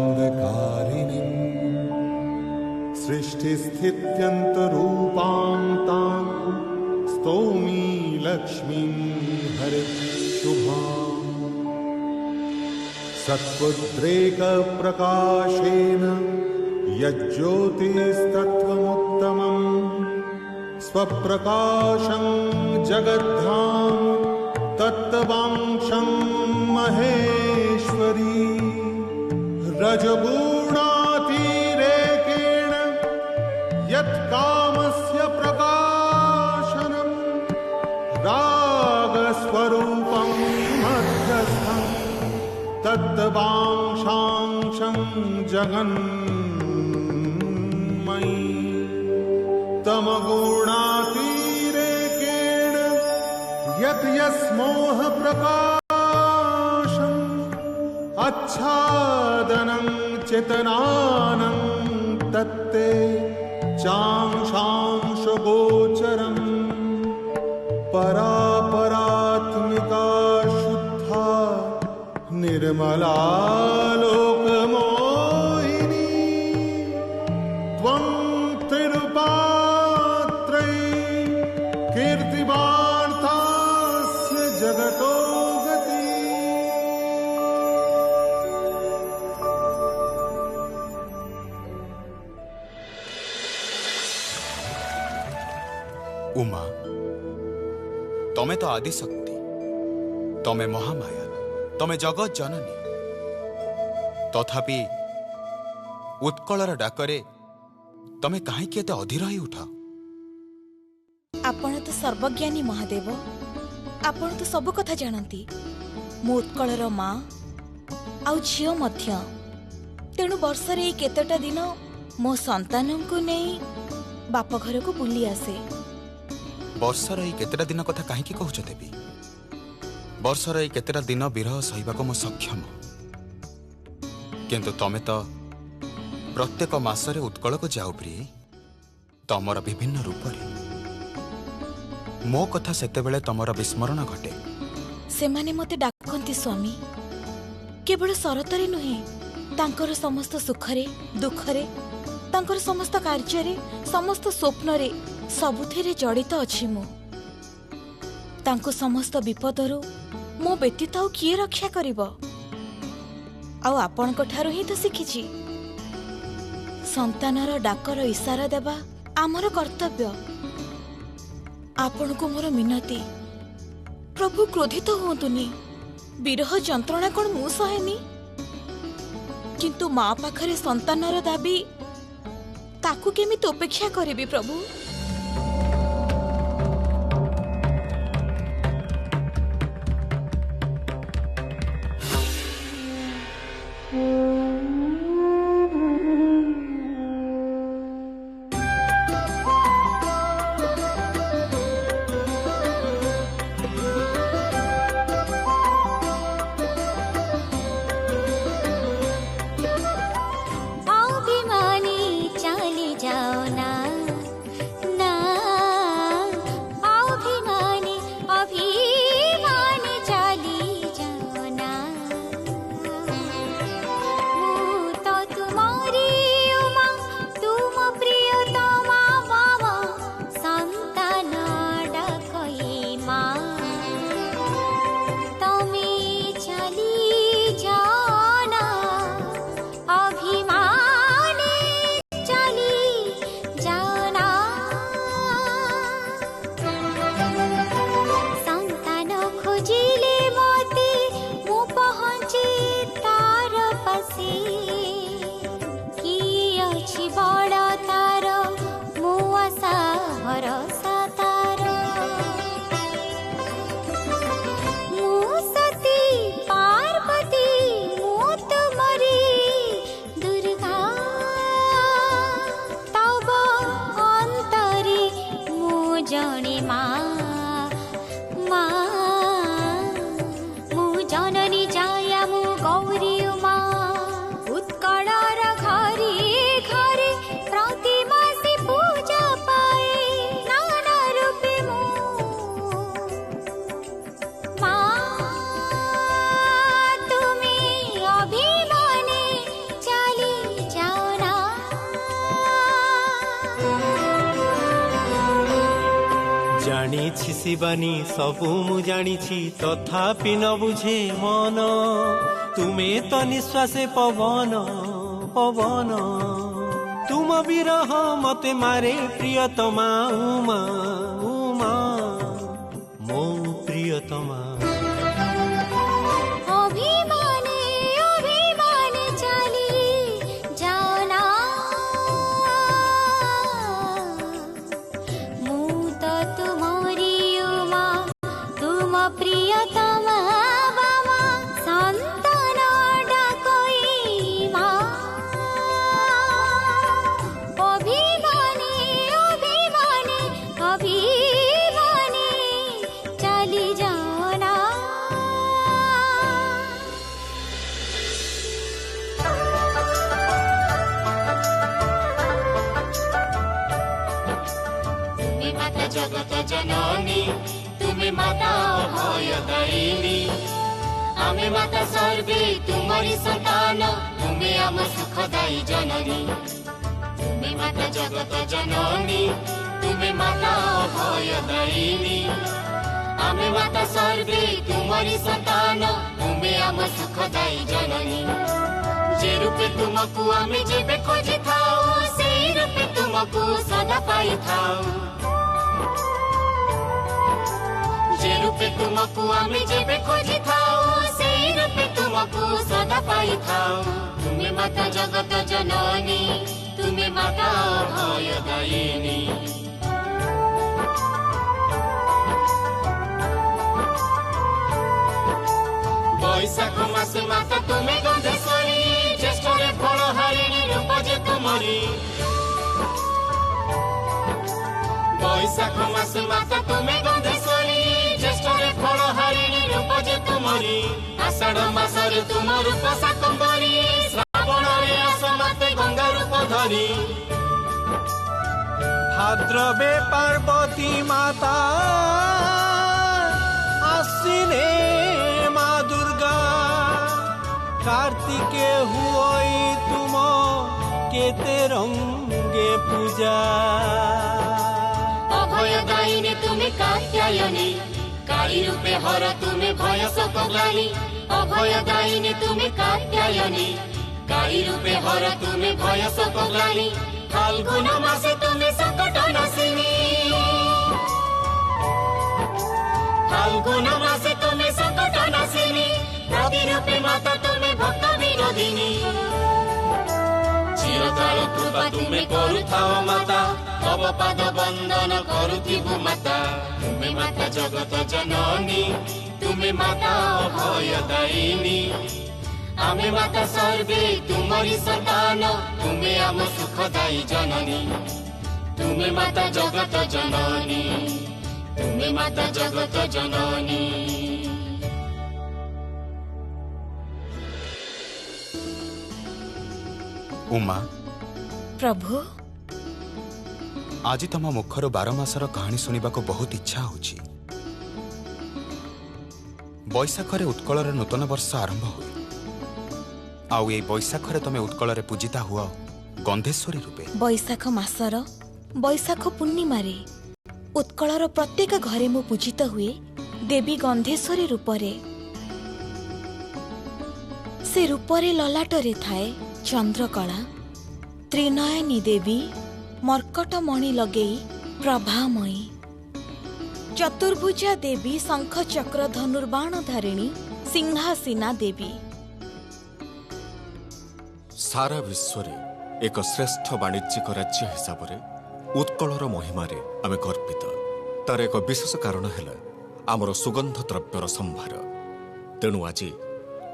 जगदानन्दकारिणीं सृष्टिस्थित्यन्तरूपां तां स्तौमि लक्ष्मीं हरिशुभाम् सत्पुद्रेकप्रकाशेन यज्ज्योतिस्तत्त्वमुत्तमम् स्वप्रकाशं जगद्धाम तत्त्वांशं महेश्वरी रजगुणातिरेकेण यत्कामस्य प्रकाशनं रागस्वरूपं मध्यस्थं तत्त्वांशांशं जगन्मयी तमगुणातिरेकेण यत् यस्मोह प्रकाशम् अच्छादनं चेतनानं तत्ते चांशांशगोचरम् परापरात्मिका शुद्धा निर्मला लोकमोहिनी त्वं तिरुपात्रयी कीर्तिवार्तास्य जगतो गति। उमा तमे तो आदि शक्ति, तमे महामाया, तमे जगत जननी। तथापि उत्कलर डाकरे तमे कहीं एते अधीर ही उठ? आपण तो सर्वज्ञानी महादेव, आपण तो सब कथा जानती। मो उत्कलर माँ आउ झियो मध्य, तेणु वर्षरे केतेटा दिन मो संतान को नहीं बाप घर को बुली आसे। वर्षर ई केतेटा दिन कथा कहीं कहूच देवी? वर्षर ई केतेटा दिन विरह सहिबाको मो सक्षम, किंतु तमे तो प्रत्येक मासरे उत्कल को जाओ प्रिय, तमर विभिन्न रूपरे। मो कथा सेतेबेले तमर विस्मरण घटे। सेमाने मते डाकंती स्वामी, केवल सरतरे नुहे, तांकर समस्त सुखरे दुखरे, तांकर समस्त कार्य, समस्त स्वप्नरे सबुथिरे जड़ित अछि मो। तांको समस्त विपदरु मो व्यतीत आउ किए रक्षा करिब? आउ आपणको ठारु ही तो शिखिछि। संतानर डाकर इशारा देबा आमर कर्तव्य। आपण को मोर मिनती, प्रभु क्रोधित हुंतुनी। विरह जंत्रणा कोन मु सहेनी, किंतु माँ पाखरे संतानर दाबी ताकू केमिति उपेक्षा करिबि प्रभु? ଜାଣିଛି ଶିବାନୀ ସବୁ ମୁଁ ଜାଣିଛି ତଥାପି ନ ବୁଝେ ମନ ତୁମେ ତ ନିଶ୍ୱାସେ ପବନ ପବନ ତୁମ ବିରହ ମତେ ମାରେ ପ୍ରିୟତମା ଉମା ଉମା ମୋ ପ୍ରିୟତମା जगत जननी तुम्हें माता अभयदायिनी आमे माता सर्वे तुम्हारी संतान तुम्हें आम सुखदायी जननी तुम्हें माता जगत जननी तुम्हें माता अभयदायिनी आमे माता सर्वे तुम्हारी संतान तुम्हें आम सुखदायी जननी जे रूपे तुमको आमे जेबे खोजी थाओ से रूपे तुमको सदा पाई थाओ जे रूपे तुमको आमे जेबे खोजी थाओ से रूपे तुमको सदा पाई थाओ तुम्हें माता जगत जननी तुम्हें माता अभयदायिनी बैशाख मासे माता तुम्हें गंधेश्वरी ज्येष्ठरे फल हारिणी रूप जे तुमरी बैशाख मासे माता तुम्हें गंधेश्वरी ज्येष्ठरे फल हारिणी रूप जे तुमरी आषाढ़ मासरे तुम रूप शाकंभरी श्रावणरे आस माते गंगा रूप धरी भाद्रवे पार्वती माता आश्विने माँ दुर्गा कार्तिके हुई तुम केते रंगे पूजा अभयदायिनी तुम्हें कात्यायनी काली रूपे हर तुम्हें भय सकलानी अभयदायिनी तुम्हें कात्यायनी काली रूपे हर तुम्हें भय सकलानी फाल्गुन मासे तुम्हें संकट नाशिनी फाल्गुन मासे तुम्हें संकट नाशिनी प्रति रूपे माता तुम्हें भक्त विरोधिनी चिरकाल कृपा तुम्हें करुथाओ माता तब पाद बंदन करुथिबु माता तुम्हें माता जगत जननी तुम्हें माता अभयदायिनी आमे माता सर्वे तुम्हारी संतान तुम्हें आम सुखदायी जननी तुम्हें माता जगत जननी तुम्हें माता जगत जननी उमा प्रभु आज तुम मुखर 12 मासर कहानी सुनिबा को बहुत इच्छा होची बैशाखरे उत्कलर नूतन वर्ष आरंभ हुए आउ ये बैशाखरे तुम उत्कलरे पूजिता हुआ गंधेश्वरी रूपे बैशाख मासर बैशाख पूर्णिमारे उत्कलर प्रत्येक घरे मु पूजित हुए देवी गंधेश्वरी रूपरे से रूपरे ललाटरे थाए चंद्रकला त्रिनयनी देवी मर्कटमणि लगेई प्रभामयी चतुर्भुजा देवी शंख चक्र धनुर्बाण धारिणी सिंहासीना देवी सारा विश्व एक श्रेष्ठ वाणिज्यिक राज्य हिसाब से उत्कलर महिमारे आमे गर्वित तार एक विशेष कारण है आमर सुगंध द्रव्यर संभार तेणु आज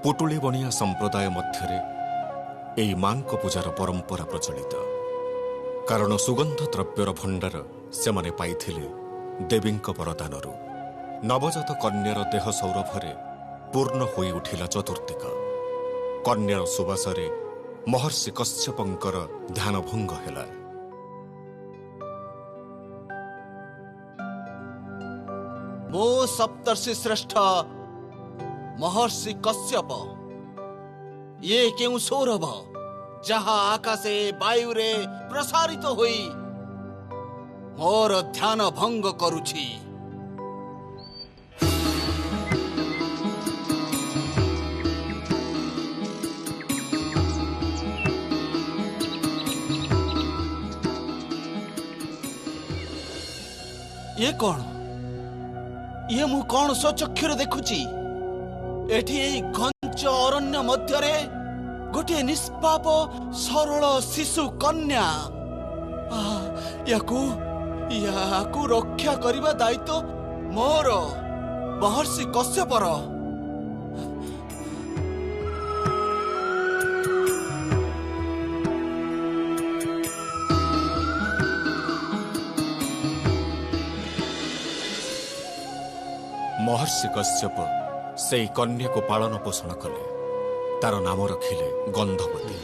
पुटुली बणिया संप्रदाय मध्य एई मांक पूजार परंपरा प्रचलित कारण सुगंध द्रव्यर भंडार से माने पाइथिले देवींक वरदानरू नवजात कन्यार देह सौरभरे पूर्ण होई उठिला चतुर्दिक कन्यार सुबासरे महर्षि कश्यपंकर ध्यान भंग हेला मो सप्तर्षि श्रेष्ठ महर्षि कश्यप ये केउ सौरभ जहा आकाशे वायुरे प्रसारित होई ମୋର ଧ୍ୟାନ ଭଙ୍ଗ କରୁଛି। ଇଏ କ'ଣ? ଇଏ ମୁଁ କ'ଣ ସ୍ୱଚକ୍ଷୁରେ ଦେଖୁଛି? ଏଠି ଏଇ ଘଞ୍ଚ ଅରଣ୍ୟ ମଧ୍ୟରେ ଗୋଟିଏ ନିଷ୍ପାପ ସରଳ ଶିଶୁ କନ୍ୟା। ୟାକୁ ରକ୍ଷା କରିବା ଦାୟିତ୍ୱ ମୋର, ମହର୍ଷି କଶ୍ୟପର। ମହର୍ଷି କଶ୍ୟପ ସେହି କନ୍ୟାକୁ ପାଳନ ପୋଷଣ କଲେ। ତାର ନାମ ରଖିଲେ ଗନ୍ଧବତୀ।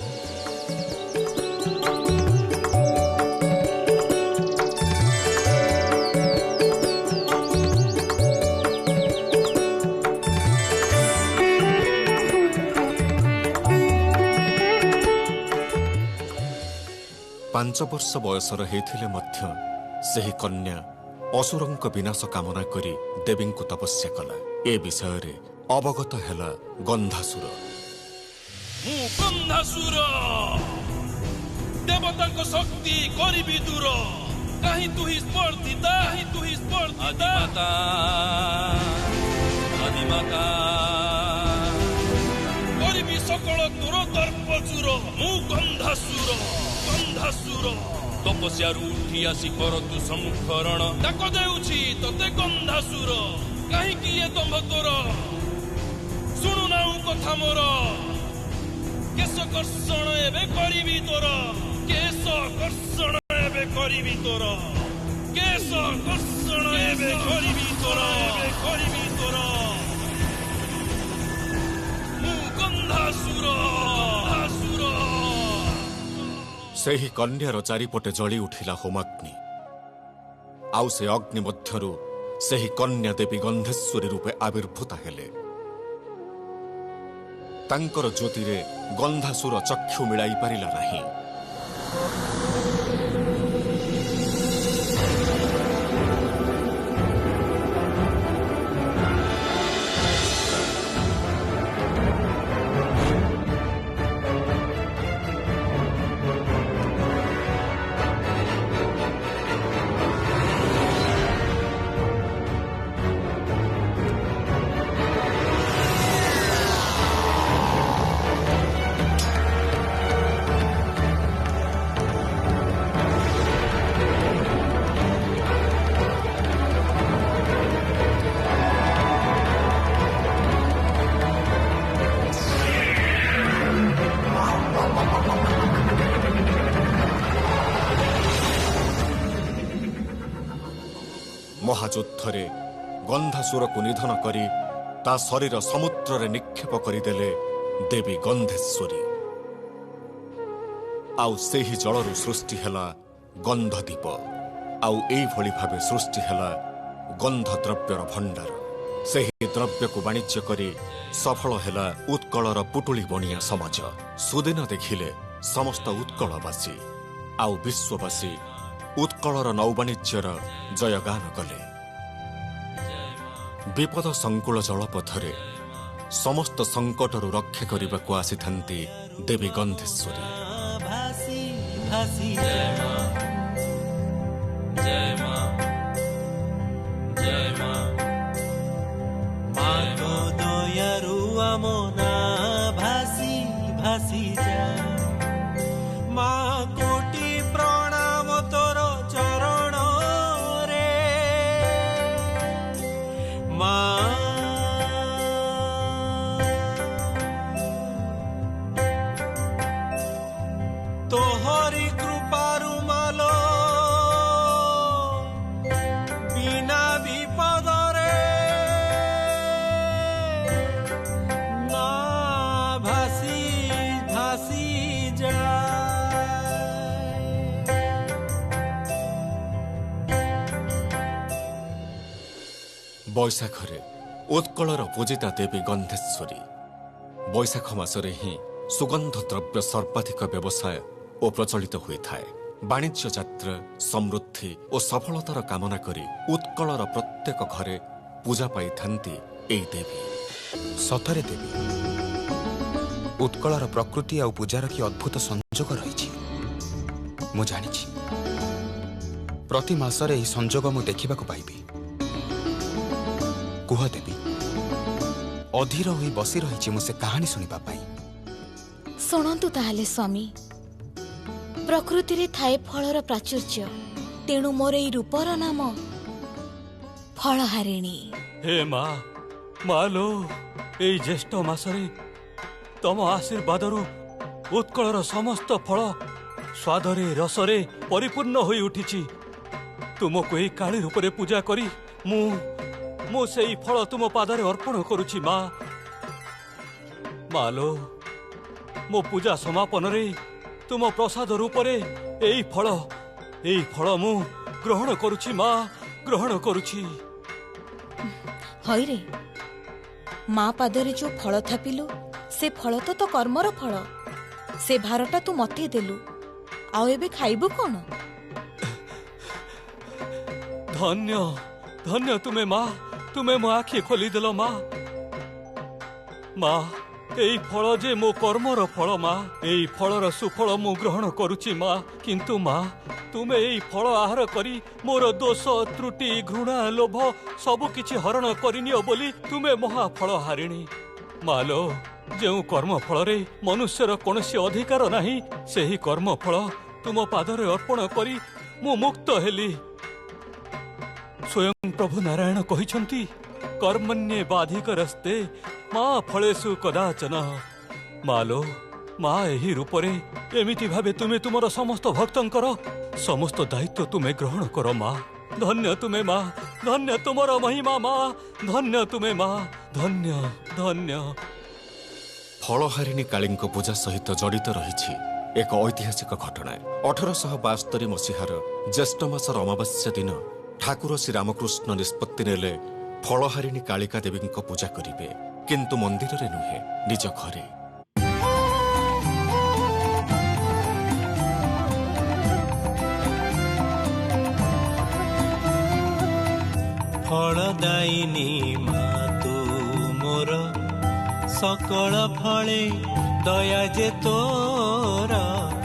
5 ବର୍ଷ ବୟସର ହେଇଥିଲେ ମଧ୍ୟ ସେହି କନ୍ୟା ଅସୁରଙ୍କ ବିନାଶ କାମନା କରି ଦେବୀଙ୍କୁ ତପସ୍ୟା କଲା। ଏ ବିଷୟରେ ଅବଗତ ହେଲା ଗନ୍ଧାସୁର। ମୁଁ ଗନ୍ଧାସୁର, ଦେବତାଙ୍କ ଶକ୍ତି କରିବି ଦୂର। କାହିଁ ତୁହି ସ୍ପର୍ଦ୍ଧିତା, ଆଦିମାତା କରିବି ସକଳ ତୋର ଦର୍ପ ଚୂର। ମୁଁ ଗନ୍ଧାସୁର ତପସ୍ୟାରୁ ଉଠି ଆସି କରତୁ ସମ୍ମୁଖରଣ। ଡାକ ଦେଉଛି ତତେ ଗନ୍ଧାସୁର, କାହିଁକି ଏ ଦମ୍ଭ ତୋର? ଶୁଣୁନାଉ କଥା ମୋର, କେଶ କର୍ଷଣ ଏବେ କରିବି ତୋର। କେଶ କର୍ଷଣ ଏବେ କରିବି ତୋର। କେଶ କର୍ଷଣ ଏବେ କରିବି ତୋର। ମୁଁ ଗନ୍ଧାସୁର। ସେହି କନ୍ୟାର ଚାରିପଟେ ଜଳି ଉଠିଲା ହୋମାଗ୍ନି। ଆଉ ସେ ଅଗ୍ନି ମଧ୍ୟରୁ ସେହି କନ୍ୟା ଦେବୀ ଗନ୍ଧେଶ୍ୱରୀ ରୂପେ ଆବିର୍ଭୂତା ହେଲେ। ତାଙ୍କର ଜ୍ୟୋତିରେ ଗନ୍ଧାସୁର ଚକ୍ଷୁ ମିଳାଇ ପାରିଲା ନାହିଁ। ମହାଯୁଦ୍ଧରେ ଗନ୍ଧାସୁରକୁ ନିଧନ କରି ତା ଶରୀର ସମୁଦ୍ରରେ ନିକ୍ଷେପ କରିଦେଲେ ଦେବୀ ଗନ୍ଧେଶ୍ୱରୀ। ଆଉ ସେହି ଜଳରୁ ସୃଷ୍ଟି ହେଲା ଗନ୍ଧଦୀପ। ଆଉ ଏଇଭଳି ଭାବେ ସୃଷ୍ଟି ହେଲା ଗନ୍ଧ ଦ୍ରବ୍ୟର ଭଣ୍ଡାର। ସେହି ଦ୍ରବ୍ୟକୁ ବାଣିଜ୍ୟ କରି ସଫଳ ହେଲା ଉତ୍କଳର ପୁଟୁଳି ବଣିଆ ସମାଜ। ସୁଦିନ ଦେଖିଲେ ସମସ୍ତ ଉତ୍କଳବାସୀ ଆଉ ବିଶ୍ୱବାସୀ ଉତ୍କଳର ନୌବାଣିଜ୍ୟର ଜୟଗାନ କଲେ। ବିପଦ ସଂକୁଳ ଜଳପଥରେ ସମସ୍ତ ସଙ୍କଟରୁ ରକ୍ଷା କରିବାକୁ ଆସିଥାନ୍ତି ଦେବୀ ଗନ୍ଧେଶ୍ୱରୀ। ଦୟାରୁ ଆମ ନା ଭାସି ଭାସି ଯା। ମା କୋଟି ପ୍ରଣାମ ତୋର ଚରଣରେ। ମା ତୋହରି କୃପାରୁ ମାଲୋ ବିନା ବିପଦରେ ନା ଭାସି ଭାସି ବୈଶାଖରେ ଉତ୍କଳର ପୂଜିତା ଦେବୀ ଗନ୍ଧେଶ୍ୱରୀ। ବୈଶାଖ ମାସରେ ହିଁ ସୁଗନ୍ଧ ଦ୍ରବ୍ୟ ସର୍ବାଧିକ ବ୍ୟବସାୟ ଓ ପ୍ରଚଳିତ ହୋଇଥାଏ। ବାଣିଜ୍ୟ ଯାତ୍ରା ସମୃଦ୍ଧି ଓ ସଫଳତାର କାମନା କରି ଉତ୍କଳର ପ୍ରତ୍ୟେକ ଘରେ ପୂଜା ପାଇଥାନ୍ତି ଏହି ଦେବୀ। ସତରେ ଦେବୀ, ଉତ୍କଳର ପ୍ରକୃତି ଆଉ ପୂଜାର କି ଅଦ୍ଭୁତ ସଂଯୋଗ ରହିଛି ମୁଁ ଜାଣିଛି। ପ୍ରତି ମାସରେ ଏହି ସଂଯୋଗ ମୁଁ ଦେଖିବାକୁ ପାଇବି। କୁହ ଦେବୀ, ଅଧୀର ହୋଇ ବସି ରହିଛି ମୁଁ ସେ କାହାଣୀ ଶୁଣିବା ପାଇଁ। ଶୁଣନ୍ତୁ ତାହେଲେ ସ୍ୱାମୀ, ପ୍ରକୃତିରେ ଥାଏ ଫଳର ପ୍ରାଚୁର୍ଯ୍ୟ, ତେଣୁ ମୋର ଏଇ ରୂପର ନାମ ଫଳହାରିଣୀ। ହେ ମା, ମାଲୋ, ଏଇ ଜ୍ୟେଷ୍ଠ ମାସରେ ତମ ଆଶୀର୍ବାଦରୁ ଉତ୍କଳର ସମସ୍ତ ଫଳ ସ୍ୱାଦରେ ରସରେ ପରିପୂର୍ଣ୍ଣ ହୋଇ ଉଠିଛି। ତୁମକୁ ଏହି କାଳୀ ରୂପରେ ପୂଜା କରି ମୁଁ ସେଇ ଫଳ ତୁମ ପାଦରେ ଅର୍ପଣ କରୁଛି ମା। ମାଲୋ, ମୋ ପୂଜା ସମାପନରେ ତୁମ ପ୍ରସାଦ ରୂପରେ ଏଇ ଫଳ ମୁଁ ଗ୍ରହଣ କରୁଛି ମା, ଗ୍ରହଣ କରୁଛି। ହଇରେ, ମା ପାଦରେ ଯୋଉ ଫଳ ଥାପିଲୁ ସେ ଫଳ ତ କର୍ମର ଫଳ। ସେ ଭାରଟା ତୁ ମତେ ଦେଲୁ, ଆଉ ଏବେ ଖାଇବୁ କଣ? ଧନ୍ୟ ଧନ୍ୟ ତୁମେ ମା, ତୁମେ ମୋ ଆଖି ଖୋଲିଦେଲ ମା। ମା, ଏଇ ଫଳ ଯେ ମୋ କର୍ମର ଫଳ ମା, ଏଇ ଫଳର ସୁଫଳ ମୁଁ ଗ୍ରହଣ କରୁଛି ମା। କିନ୍ତୁ ମା, ତୁମେ ଏଇ ଫଳ ଆହାର କରି ମୋର ଦୋଷ ତ୍ରୁଟି ଘୃଣା ଲୋଭ ସବୁ କିଛି ହରଣ କରିନିଅ ବୋଲି ତୁମେ ମହାଫଳ ହାରିଣୀ। ମାଲୋ, ଯେଉଁ କର୍ମ ଫଳରେ ମନୁଷ୍ୟର କୌଣସି ଅଧିକାର ନାହିଁ, ସେହି କର୍ମ ଫଳ ତୁମ ପାଦରେ ଅର୍ପଣ କରି ମୁଁ ମୁକ୍ତ ହେଲି। ସ୍ୱୟଂ ପ୍ରଭୁ ନାରାୟଣ କହିଛନ୍ତି, କର୍ମଣ୍ୟେ ବାଧିକରସ୍ତେ ମା ଫଳେଷୁ କଦାଚନ। ମାଲୋ, ମା, ଏହି ରୂପରେ ଏମିତି ଭାବେ ତୁମେ ତୁମର ସମସ୍ତ ଭକ୍ତଙ୍କର ସମସ୍ତ ଦାୟିତ୍ୱ ତୁମେ ଗ୍ରହଣ କର ମା। ଧନ୍ୟ ତୁମେ ମା, ଧନ୍ୟ ତୁମର ମହିମା ମା, ଧନ୍ୟ ତୁମେ ମା, ଧନ୍ୟ ଧନ୍ୟ। ଫଳହାରିଣୀ କାଳୀଙ୍କ ପୂଜା ସହିତ ଜଡ଼ିତ ରହିଛି ଏକ ଐତିହାସିକ ଘଟଣା। 1872 ମସିହାର ଜ୍ୟେଷ୍ଠ ମାସର ଅମାବାସ୍ୟା ଦିନ ଠାକୁର ଶ୍ରୀରାମକୃଷ୍ଣ ନିଷ୍ପତ୍ତି ନେଲେ ଫଳହାରିଣୀ କାଳିକା ଦେବୀଙ୍କ ପୂଜା କରିବେ, କିନ୍ତୁ ମନ୍ଦିରରେ ନୁହେଁ, ନିଜ ଘରେ। ଫଳଦାୟିନୀ ମା ତୁ ମୋର, ସକଳ ଫଳେ ଦୟା ଯେ ତୋର।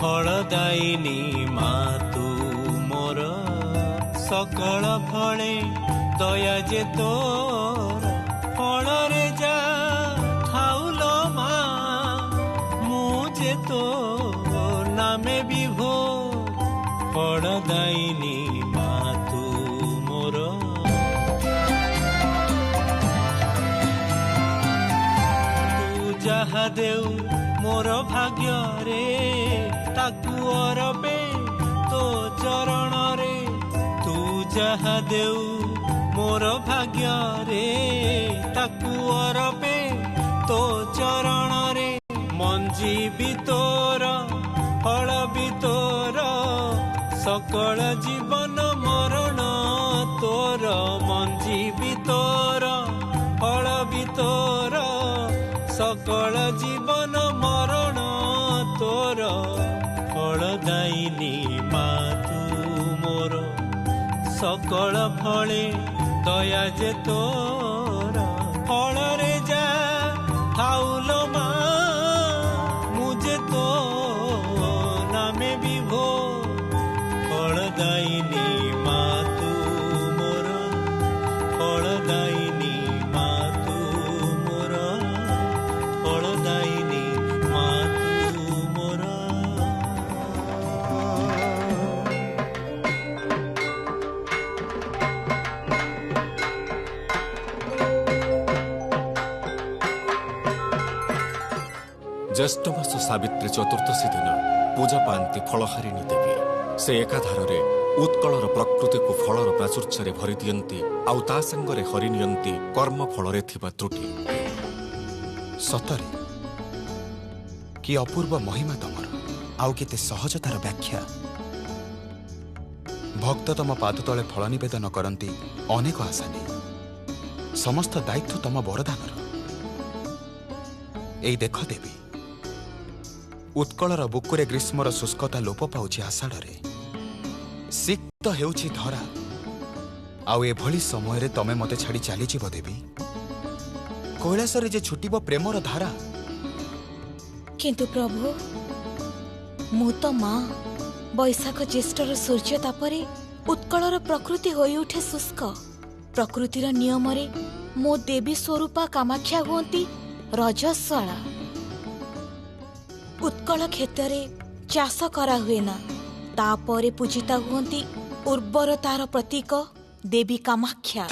ଫଳଦାୟିନୀ ମା ତୁ ମୋର, ସକଳ ଫଳେ ଦୟା ଯେ ତୋର। ଫଳରେ ଯା ଖାଉଲ ମା, ମୁଁ ଯେ ତୋ ନାମେ ବିଭୋର। ଫଳଦାୟିନୀ ମା ତୁ ମୋର। ଯାହା ଦେଉ ମୋର ଭାଗ୍ୟରେ, ତାକୁ ଅରପେ ତୋ ଚରଣରେ। ତୁ ଯାହା ଦେଉ ମୋର ଭାଗ୍ୟରେ, ତାକୁ ଅରପେ ତୋ ଚରଣରେ। ମଞ୍ଜି ବି ତୋର, ଫଳ ବି ତୋର, ସକଳ ଜୀବନ ମରଣ ତୋର। ମଞ୍ଜି ବି ତୋର, ଫଳ ବି ତୋର, ସକଳ ଜୀବନ ମରଣ ତୋର। ଫଳଦାୟିନୀ ମା ତୁ ମୋର, ସକଳ ଫଳେ ଦୟା ଯେ ତୋର। ଫଳରେ ଯା ଖାଉଲ ମା, ମୁଁ ଯେ ତୋ ନାମେ ବିଭୋର। ଫଳଦାୟିନୀ ମା ତୁ ମୋର, ଫଳଦାୟିନୀ ମା ତୁ ମୋର, ଫଳଦାୟିନୀ ମା ତୁ ମୋର। ଜ୍ୟେଷ୍ଠ ମାସ ସାବିତ୍ରୀ ଚତୁର୍ଦ୍ଦଶୀ ଦିନ ପୂଜା ପାଆନ୍ତି ଫଳହାରିଣୀ ଦେବୀ। ସେ ଏକାଧାରରେ ଉତ୍କଳର ପ୍ରକୃତିକୁ ଫଳର ପ୍ରାଚୁର୍ଯ୍ୟରେ ଭରି ଦିଅନ୍ତି, ଆଉ ତା ସାଙ୍ଗରେ ହରି ନିଅନ୍ତି କର୍ମ ଫଳରେ ଥିବା ତ୍ରୁଟି। ସତରେ କି ଅପୂର୍ବ ମହିମା ତମର, ଆଉ କେତେ ସହଜ ତାର ବ୍ୟାଖ୍ୟା। ଭକ୍ତ ତମ ପାଦ ତଳେ ଫଳ ନିବେଦନ କରନ୍ତି ଅନେକ ଆଶା ନେଇ। ସମସ୍ତ ଦାୟିତ୍ୱ ତମ ବରଦାନର। ଏଇ ଦେଖ ଦେବୀ, ଉତ୍କଳର ବୁକୁରେ ଗ୍ରୀଷ୍ମର ଶୁଷ୍କତା ଲୋପ ପାଉଛି ଆଷାଢ଼ରେ। ସିକ୍ତ ହେଉଛି ଧରା ଆଉ ଏଭଳି ସମୟରେ ତମେ ମତେ ଛାଡ଼ି ଚାଲିଯିବ ଦେବୀ। କୈଳାସରେ ଯେ ଛୁଟିବ ପ୍ରେମର ଧାରା। କିନ୍ତୁ ପ୍ରଭୁ ମୁଁ ତ ମା। ବୈଶାଖ ଜ୍ୟେଷ୍ଠର ସୂର୍ଯ୍ୟ ତାପରେ ଉତ୍କଳର ପ୍ରକୃତି ହୋଇଉଠେ ଶୁଷ୍କ। ପ୍ରକୃତିର ନିୟମରେ ମୋ ଦେବୀ ସ୍ୱରୂପା କାମାକ୍ଷା ହୁଅନ୍ତି ରଜସ୍ୱଳା। ଉତ୍କଳ କ୍ଷେତ୍ରରେ ଚାଷ କରାହୁଏ ନା, ତାପରେ ପୂଜିତା ହୁଅନ୍ତି ଉର୍ବରତାର ପ୍ରତୀକ ଦେବୀ କାମାକ୍ଷା।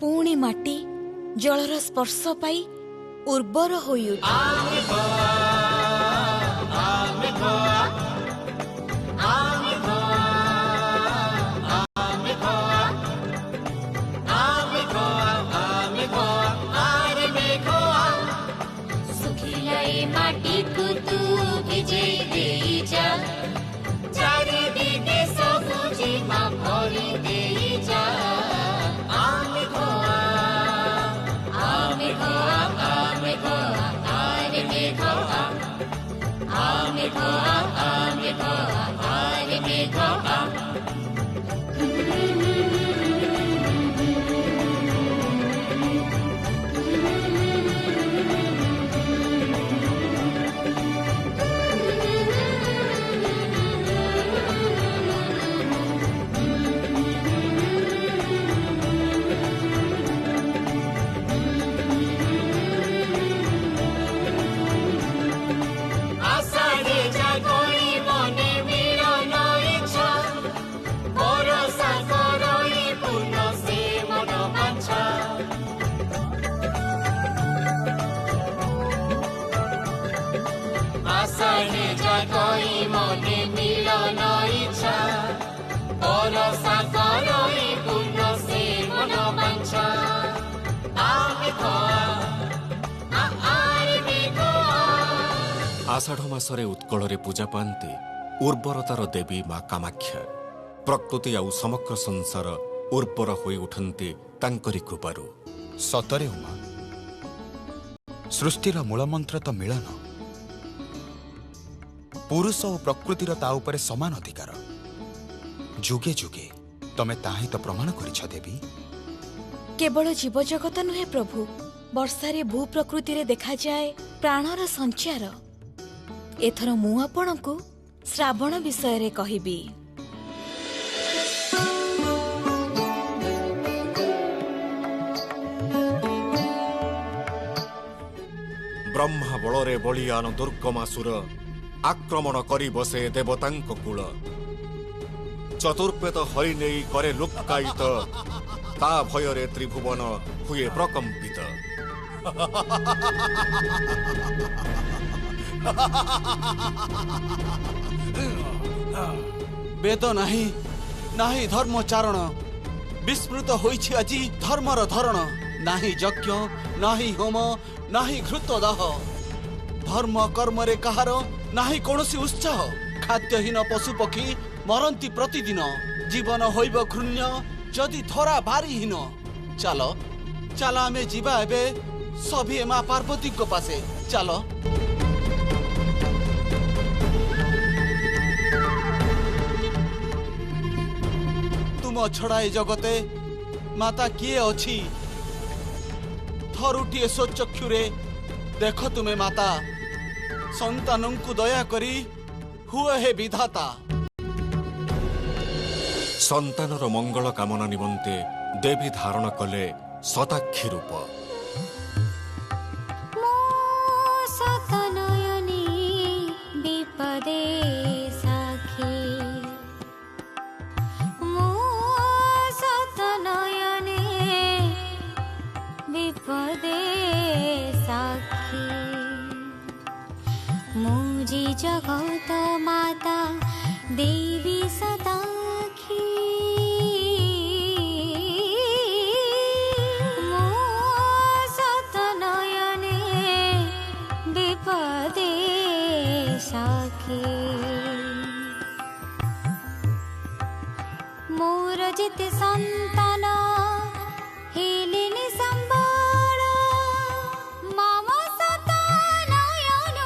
ପୁଣି ମାଟି ଜଳର ସ୍ପର୍ଶ ପାଇ ଉର୍ବର ହୋଇଉଠେ। आषाढ़ मासरे उत्कଳରେ पूजा पाती उर्वरतार देवी माँ कामाख्या। प्रकृति आउ समग्र संसार उर्वर होई उठन्ति तांकरी कृपारु। सतरे उमा, सृष्टिर मूलमंत्र तो मिलन। पुरुष और प्रकृतिर ता उपरे समान अधिकार। जुगे जुगे तमे ताही तो प्रमाण करिछ देवी। केवल जीवजगत नुहे प्रभु, वर्षारे भू प्रकृति रे देखा जाए प्राणर संचार। एथर मु आपणकु श्रावण विषय रे कहिबी। ब्रह्मा बଳରେ बलियान दुर्गमासुर आक्रमण करी बसे देवतांक कूल। चतुर्वेद हरि नेई करे लुक्कायित, ता भୟରେ त्रिभुवन हुए प्रकम्पित। वेद नाही नाही धर्मचारण, विस्मृत होइछि आजी धर्मर धरण। नाही यज्ञ नाही होम नाही घृतदाह, धर्म कर्म रे कहार नाही कौनसी उत्साह। खाद्यहीन पशु पक्षी मरंती प्रतिदिन, जीवन होइब घृण्य जदि धरा भारीहीन। चल चल आमे जीवा एबे सभी माँ पार्वती को पासे। चल तुम छड़ाई जगते माता किए अछि? थरुटिए स्वचक्षुरे देख तुमे माता, संतानंकु दया करी हुए हे विधाता। संतानर मंगल कामना निमंते देवी धारण कले शताक्षी रूप। जगत माता देवी सदाखी, मो सतनयने विपदे साखी। मोर जिते संतान हेलिनी संबल, मम सतनयन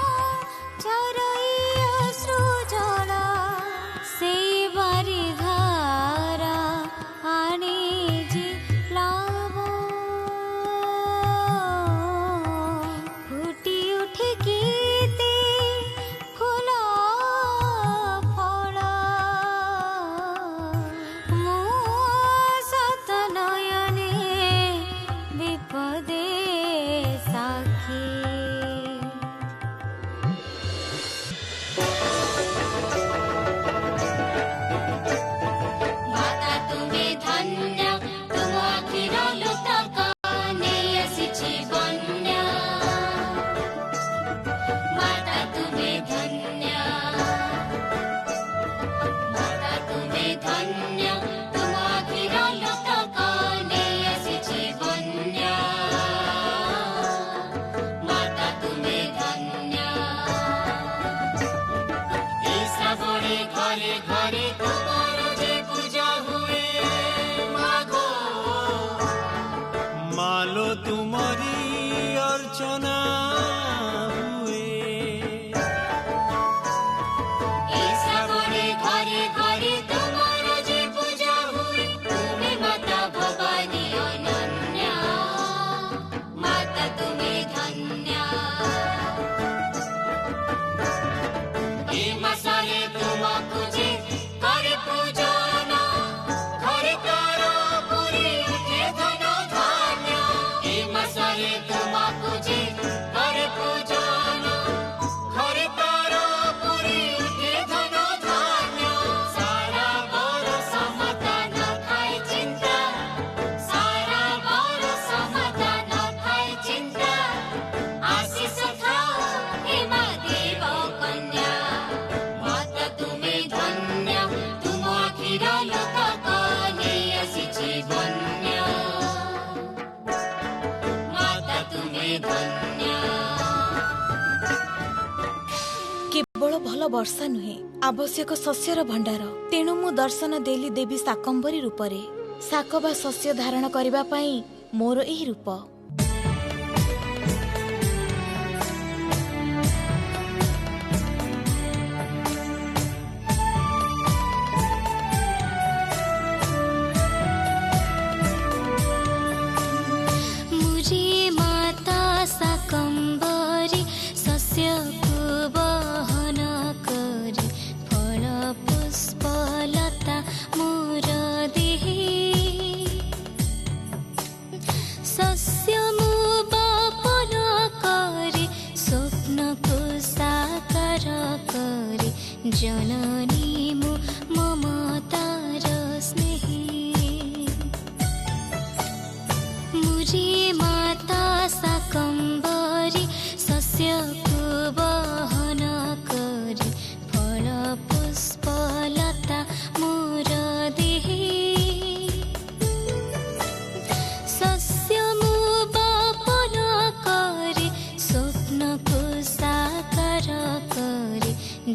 केवल भल वर्षा नुहे, आवश्यक शस्यर भंडार। तेणु मु दर्शन देली देवी शाकंभरी रूपरे। शाक बा शस्य धारण करिबा पई मोर एही रूप।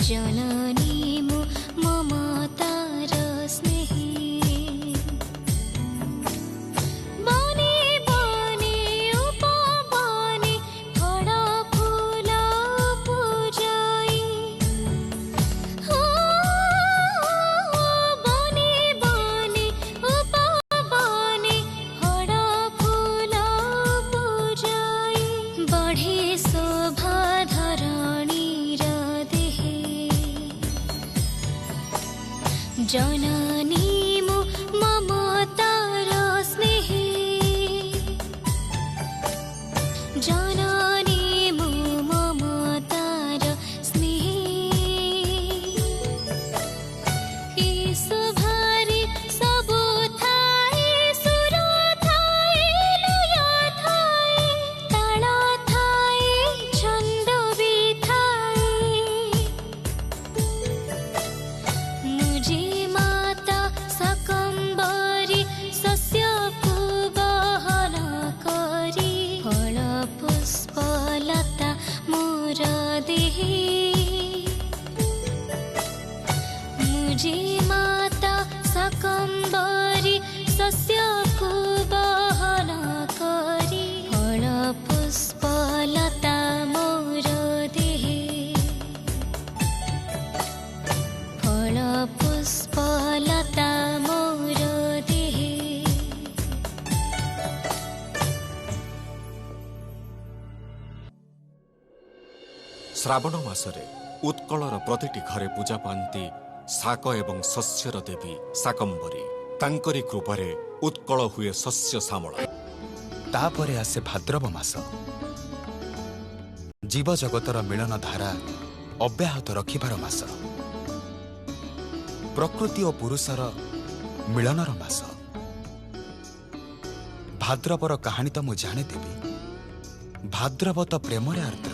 जननी मो ममतार स्नेही बने बने उपबने फल फूल पूजाई बने बने उपबने फल फूल पूजाई बढ़े शोभा धरणीर देहे जननी मो ममतार स्नेहे जननी मो ममतार स्नेहे शोभारे सबु थाए सुर थाए लय थाए ताल थाए छन्द भी थाए मुझे माता सकम्बरी शस्यको बहन करी फल पुष्प लता मोर देहे मुझे माता सकम्बरी शस्यको बहन करी फल पुष्प लता मोर देहे फल पुष्प लता मोर देहे ଶ୍ରାବଣ ମାସରେ ଉତ୍କଳର ପ୍ରତିଟି ଘରେ ପୂଜା ପାଆନ୍ତି ଶାକ ଏବଂ ଶସ୍ୟର ଦେବୀ ଶାକମ୍ବରୀ। ତାଙ୍କରି କୃପାରେ ଉତ୍କଳ ହୁଏ ଶସ୍ୟ ଶ୍ୟାମଳ। ତାପରେ ଆସେ ଭାଦ୍ରବ ମାସ, ଜୀବଜଗତର ମିଳନ ଧାରା ଅବ୍ୟାହତ ରଖିବାର ମାସ, ପ୍ରକୃତି ଓ ପୁରୁଷର ମିଳନର ମାସ। ଭାଦ୍ରବର କାହାଣୀ ତ ମୁଁ ଜାଣିଦେବି, ଭାଦ୍ରବ ତ ପ୍ରେମରେ ଆର୍ଦ୍ର।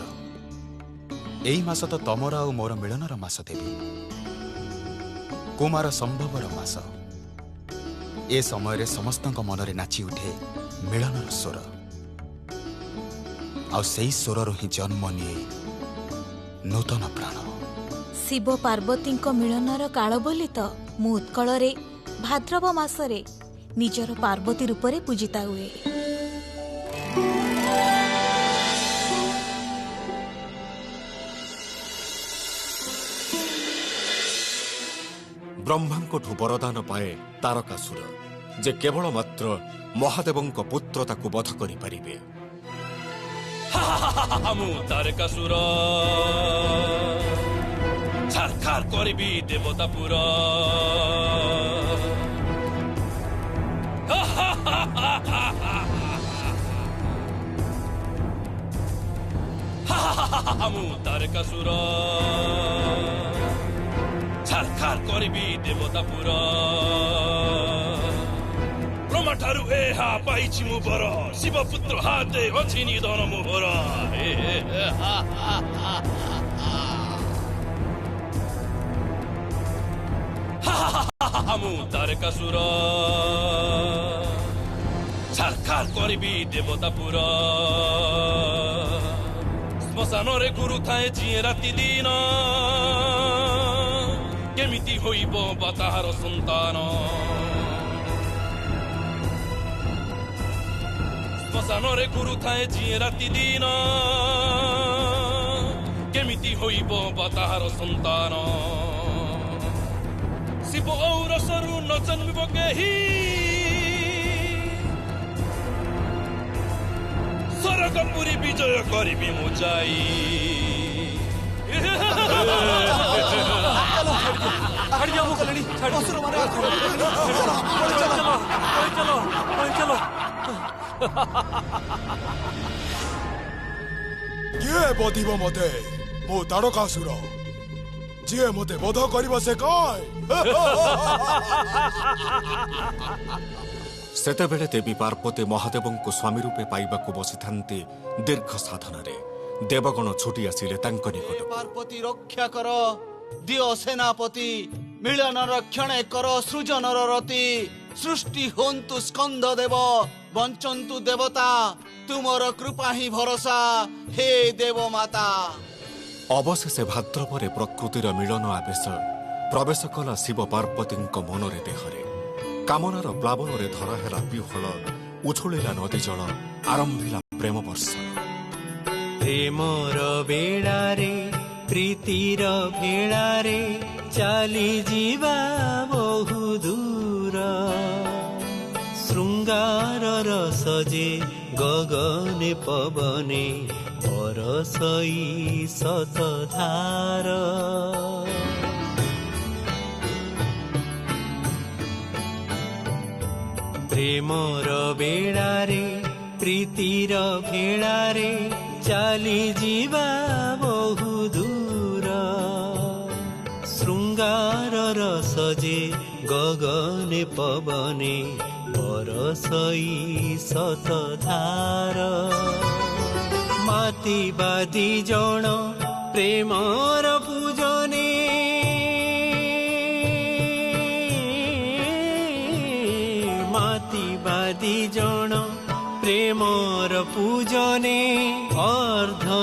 ଏଇ ମାସ ତ ତମର ଆଉ ମୋର ମିଳନର ମାସ ଦେବି, କୁମାର ସମ୍ଭବର ମାସ। ଏ ସମୟରେ ସମସ୍ତଙ୍କ ମନରେ ନାଚି ଉଠେ ମିଳନର ସ୍ୱର, ଆଉ ସେଇ ସ୍ୱରରୁ ହିଁ ଜନ୍ମ ନିଏ ନୂତନ ପ୍ରାଣ। ଶିବ ପାର୍ବତୀଙ୍କ ମିଳନର କାଳ ବୋଲି ତ ମୁଁ ଉତ୍କଳରେ ଭାଦ୍ରବ ମାସରେ ନିଜର ପାର୍ବତୀ ରୂପରେ ପୂଜିତା ହୁଏ। ବ୍ରହ୍ମାଙ୍କଠୁ ବରଦାନ ପାଏ ତାରକାସୁର, ଯେ କେବଳ ମାତ୍ର ମହାଦେବଙ୍କ ପୁତ୍ର ତାକୁ ବଧ କରିପାରିବେ। ମୁଁ ତାରକାସୁର ଛାରଖାର କରିବି ଦେବତାପୁର। ମୁଁ ତାରକାସୁର ଛାରଖାର କରିବି ଦେବତାପୁର। ବ୍ରହ୍ମାଠାରୁ ଏହା ପାଇଛି ମୁଁ ବର, ଶିବପୁତ୍ର ହାତେ ଅଛି ନିଧନ ମୋହର। ମୁଁ ତାରକାସୁର ଛାରଖାର କରିବି ଦେବତାପୁର। ଶ୍ମଶାନରେ ଘୁରୁଥାଏ ଯିଏ ରାତି ଦିନ, କେମିତି ହୋଇବ ବା ତାହାର ସନ୍ତାନ। ଶ୍ମଶାନରେ ଘୁରୁଥାଏ ଯିଏ ରାତି ଦିନ, କେମିତି ହୋଇବ ବା ତାହାର ସନ୍ତାନ। ଶିବ ଔରସରୁ ନ ଜନ୍ମିବ କେହି, ସ୍ୱର୍ଗପୁରୀ ବିଜୟ କରିବି ମୁଁ ଯାଇ। କିଏ ବଧିବ ମତେ? ମୁଁ ତାରକାସୁର, ଯିଏ ମତେ ବଧ କରିବ ସେ କାଏ? ସେତେବେଳେ ଦେବୀ ପାର୍ବତୀ ମହାଦେବଙ୍କୁ ସ୍ୱାମୀ ରୂପେ ପାଇବାକୁ ବସିଥାନ୍ତି ଦୀର୍ଘ ସାଧନାରେ। ଦେବଗଣ ଛୁଟି ଆସିଲେ ତାଙ୍କ ନିକଟ। ପାର୍ବତୀ ରକ୍ଷା କର, ଦିଅ ସେନାପତି, ମିଳନର କ୍ଷଣେ କର ସୃଜନର ରତି। ସୃଷ୍ଟି ହୁଅନ୍ତୁ ସ୍କନ୍ଦ ଦେବ, ବଞ୍ଚନ୍ତୁ ଦେବତା, ତୁମର କୃପା ହିଁ ଭରସା, ହେ ଦେବ ମାତା। ଅବଶେଷେ ଭାଦ୍ରବରେ ପ୍ରକୃତିର ମିଳନ ଆବେଶ ପ୍ରବେଶ କଲା ଶିବ ପାର୍ବତୀଙ୍କ ମନରେ ଦେହରେ। କାମନାର ପ୍ଲାବନରେ ଧରା ହେଲା ବିହ୍ୱଳ, ଉଛୁଳିଲା ନଦୀ ଜଳ, ଆରମ୍ଭିଲା ପ୍ରେମ ବର୍ଷଣ। ପ୍ରେମର ବେଳାରେ ପ୍ରୀତିର ଭେଳାରେ ଚାଲିଯିବା ବହୁ ଦୂର। ଶୃଙ୍ଗାରର ସଜେ ଗଗନେ ପବନେ ବରସଇ ଶତଧାର। ପ୍ରେମର ବେଳାରେ ପ୍ରୀତିର ଭେଳାରେ ଚାଲିଯିବା ବହୁ ଦୂର। ଶୃଙ୍ଗାରର ସଜେ ଗଗନେ ପବନେ ବରସଇ ଶତଧାର। ମାତିବାଦି ଜଣ ପ୍ରେମର ପୂଜନେ ମାତିବାଦି ଜଣ ପ୍ରେମର ପୂଜନେ ଅର୍ଦ୍ଧନାରୀଶ୍ୱର।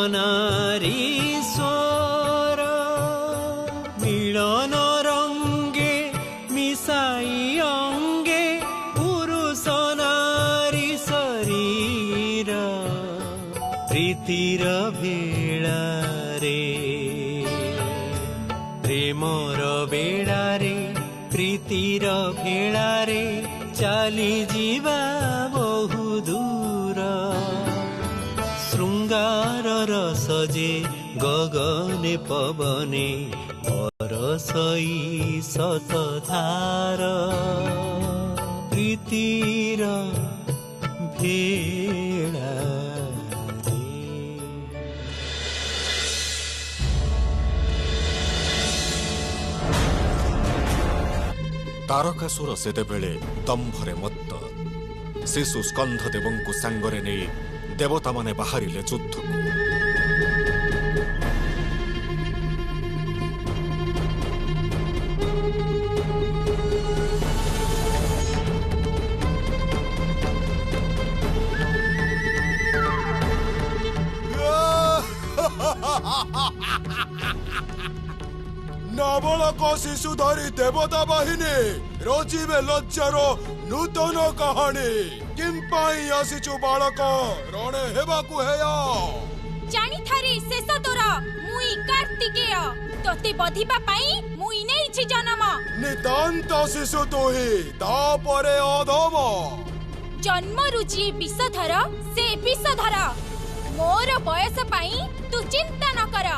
ମିଳନ ରଙ୍ଗେ ମିଶାଇ ଅଙ୍ଗେ ପୁରୁଷ ନାରୀ ଶରୀର। ପ୍ରୀତିର ବେଳାରେ ପ୍ରେମର ବେଳାରେ ପ୍ରୀତିର ଭେଳାରେ ଚାଲିଯିବା ବହୁ ଦୂର। ଶୃଙ୍ଗାରର ସଜେ ଗଗନେ ପବନେ ବରସଇ ଶତଧାର। ପ୍ରୀତିର ଭେଳାରେ। ତାରକାସୁର ସେତେବେଳେ ଦମ୍ଭରେ ମତ୍ତ। ଶିଶୁ ସ୍କନ୍ଧଦେବଙ୍କୁ ସାଙ୍ଗରେ ନେଇ ଦେବତାମାନେ ବାହାରିଲେ ଯୁଦ୍ଧକୁ। ନାବାଳକ ଶିଶୁ ଧରି ଦେବତା ବାହିନୀ ରଚିବେ ଲଜ୍ଜାର ନୂତନ କାହାଣୀ। କିମ୍ପାଇଁ ଆସିଛୁ ବାଳକ ରଣେ ହେବାକୁ ହେୟ? ଜାଣିଥାରେ ଶେଷ ତୋର ମୁଇଁ କାର୍ତ୍ତିକେୟ। ତୋତେ ବଧିବା ପାଇଁ ମୁଇଁ ନେଇଛି ଜନମ। ନିତାନ୍ତ ଶିଶୁ ତୁହି ତାପରେ ଅଧମ। ଜନ୍ମରୁ ଯିଏ ବିଷଧର ସେ ବିଷଧର। ମୋର ବୟସ ପାଇଁ ତୁ ଚିନ୍ତା ନ କର।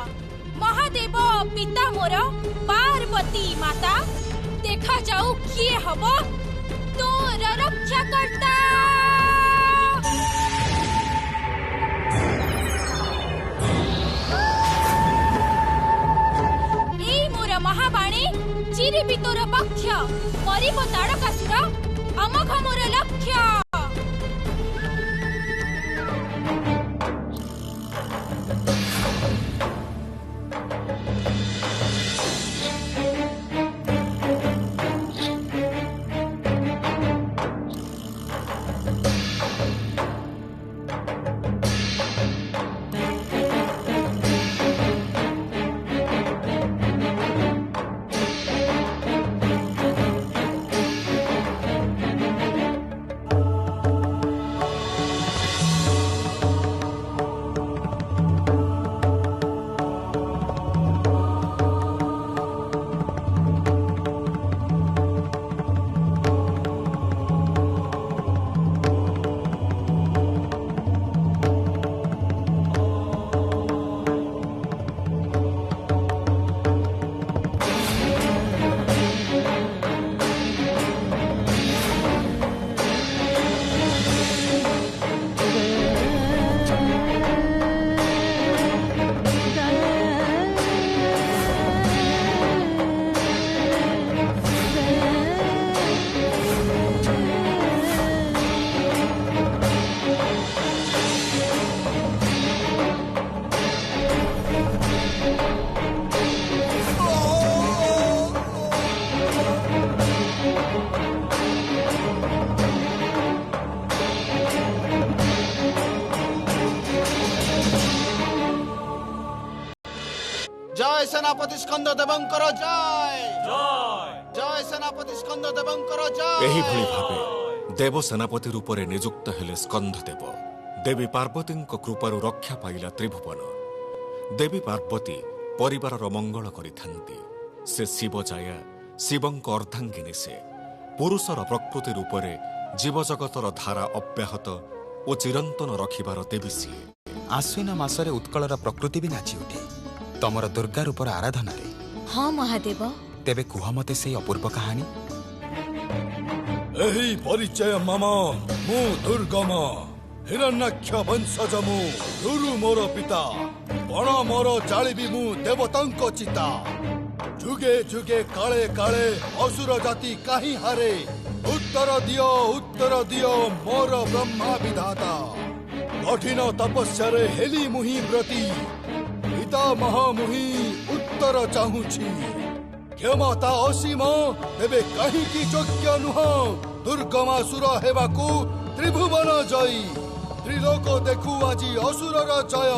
ମହାଦେବ ପିତା ମୋର ପାର୍ବତୀ ମାତା। ଦେଖାଯାଉ କିଏ ହବ ତୋର ରକ୍ଷାକର୍ତ୍ତା। ଏଇ ମୋର ମହାବାଣୀ ଚିରିବି ତୋର ବକ୍ଷ। ମରିବ ତାଡ଼କାସୁର ଅମୋଘ ମୋର ଲକ୍ଷ୍ୟ। जय सेनापति स्कंद देवंकर जय जय सेनापति स्कंद देवंकर जय। एहिभଳି ଭାବେ ଦେବ ସେନାପତି ରୂପରେ ନିଯୁକ୍ତ ହେଲେ ସ୍କନ୍ଧ ଦେବ। ଦେବୀ ପାର୍ବତୀଙ୍କ କୃପାରୁ ରକ୍ଷା ପାଇଲା ତ୍ରିଭୁବନ। ଦେବୀ ପାର୍ବତୀ ପରିବାରର ମଙ୍ଗଳ କରିଥାନ୍ତି। ସେ ଶିବ ଜାୟା, ଶିବଙ୍କ ଅର୍ଦ୍ଧାଙ୍ଗିନୀ। ସେ ପୁରୁଷର ପ୍ରକୃତି ରୂପରେ ଜୀବଜଗତର ଧାରା ଅବ୍ୟାହତ ଓ ଚିରନ୍ତନ ରଖିବାର ଦେବୀ ସିଏ। ଆଶ୍ୱିନ ମାସରେ ଉତ୍କଳର ପ୍ରକୃତି ବି ନାଚି ଉଠେ ତମର ଦୁର୍ଗା ରୂପର ଆରାଧନାରେ। ହଁ ମହାଦେବ। ତେବେ କୁହ ମତେ ସେଇ ଅପୂର୍ବ କାହାଣୀ। ଏହି ପରିଚୟ ମମ, ମୁଁ ଦୁର୍ଗମ, ହିରଣ୍ୟାକ୍ଷ ବଂଶଜ ମୁଁ, ଗୁରୁ ମୋର ପିତା, ବଣ ମୋର ଜାଳିବି ମୁଁ ଦେବତାଙ୍କ ଚିତା। ଯୁଗେ ଯୁଗେ କାଳେ କାଳେ ଅସୁର ଜାତି କାହିଁ ହାରେ, ଉତ୍ତର ଦିଅ ମୋର ବ୍ରହ୍ମା ବିଧାତା। କଠିନ ତପସ୍ୟାରେ ହେଲି ମୁହିଁ ବ୍ରତି, ପିତାମହ ମୁହିଁ ଉତ୍ତର ଚାହୁଁଛି। କ୍ଷମତା ଅସୀମ, ତେବେ କାହିଁକି ଯୋଗ୍ୟ ନୁହଁ ଦୁର୍ଗମାସୁର ହେବାକୁ ତ୍ରିଭୁବନ ଜୟୀ। ତ୍ରିଲୋକ ଦେଖୁ ଆଜି ଅସୁରର ଜୟ,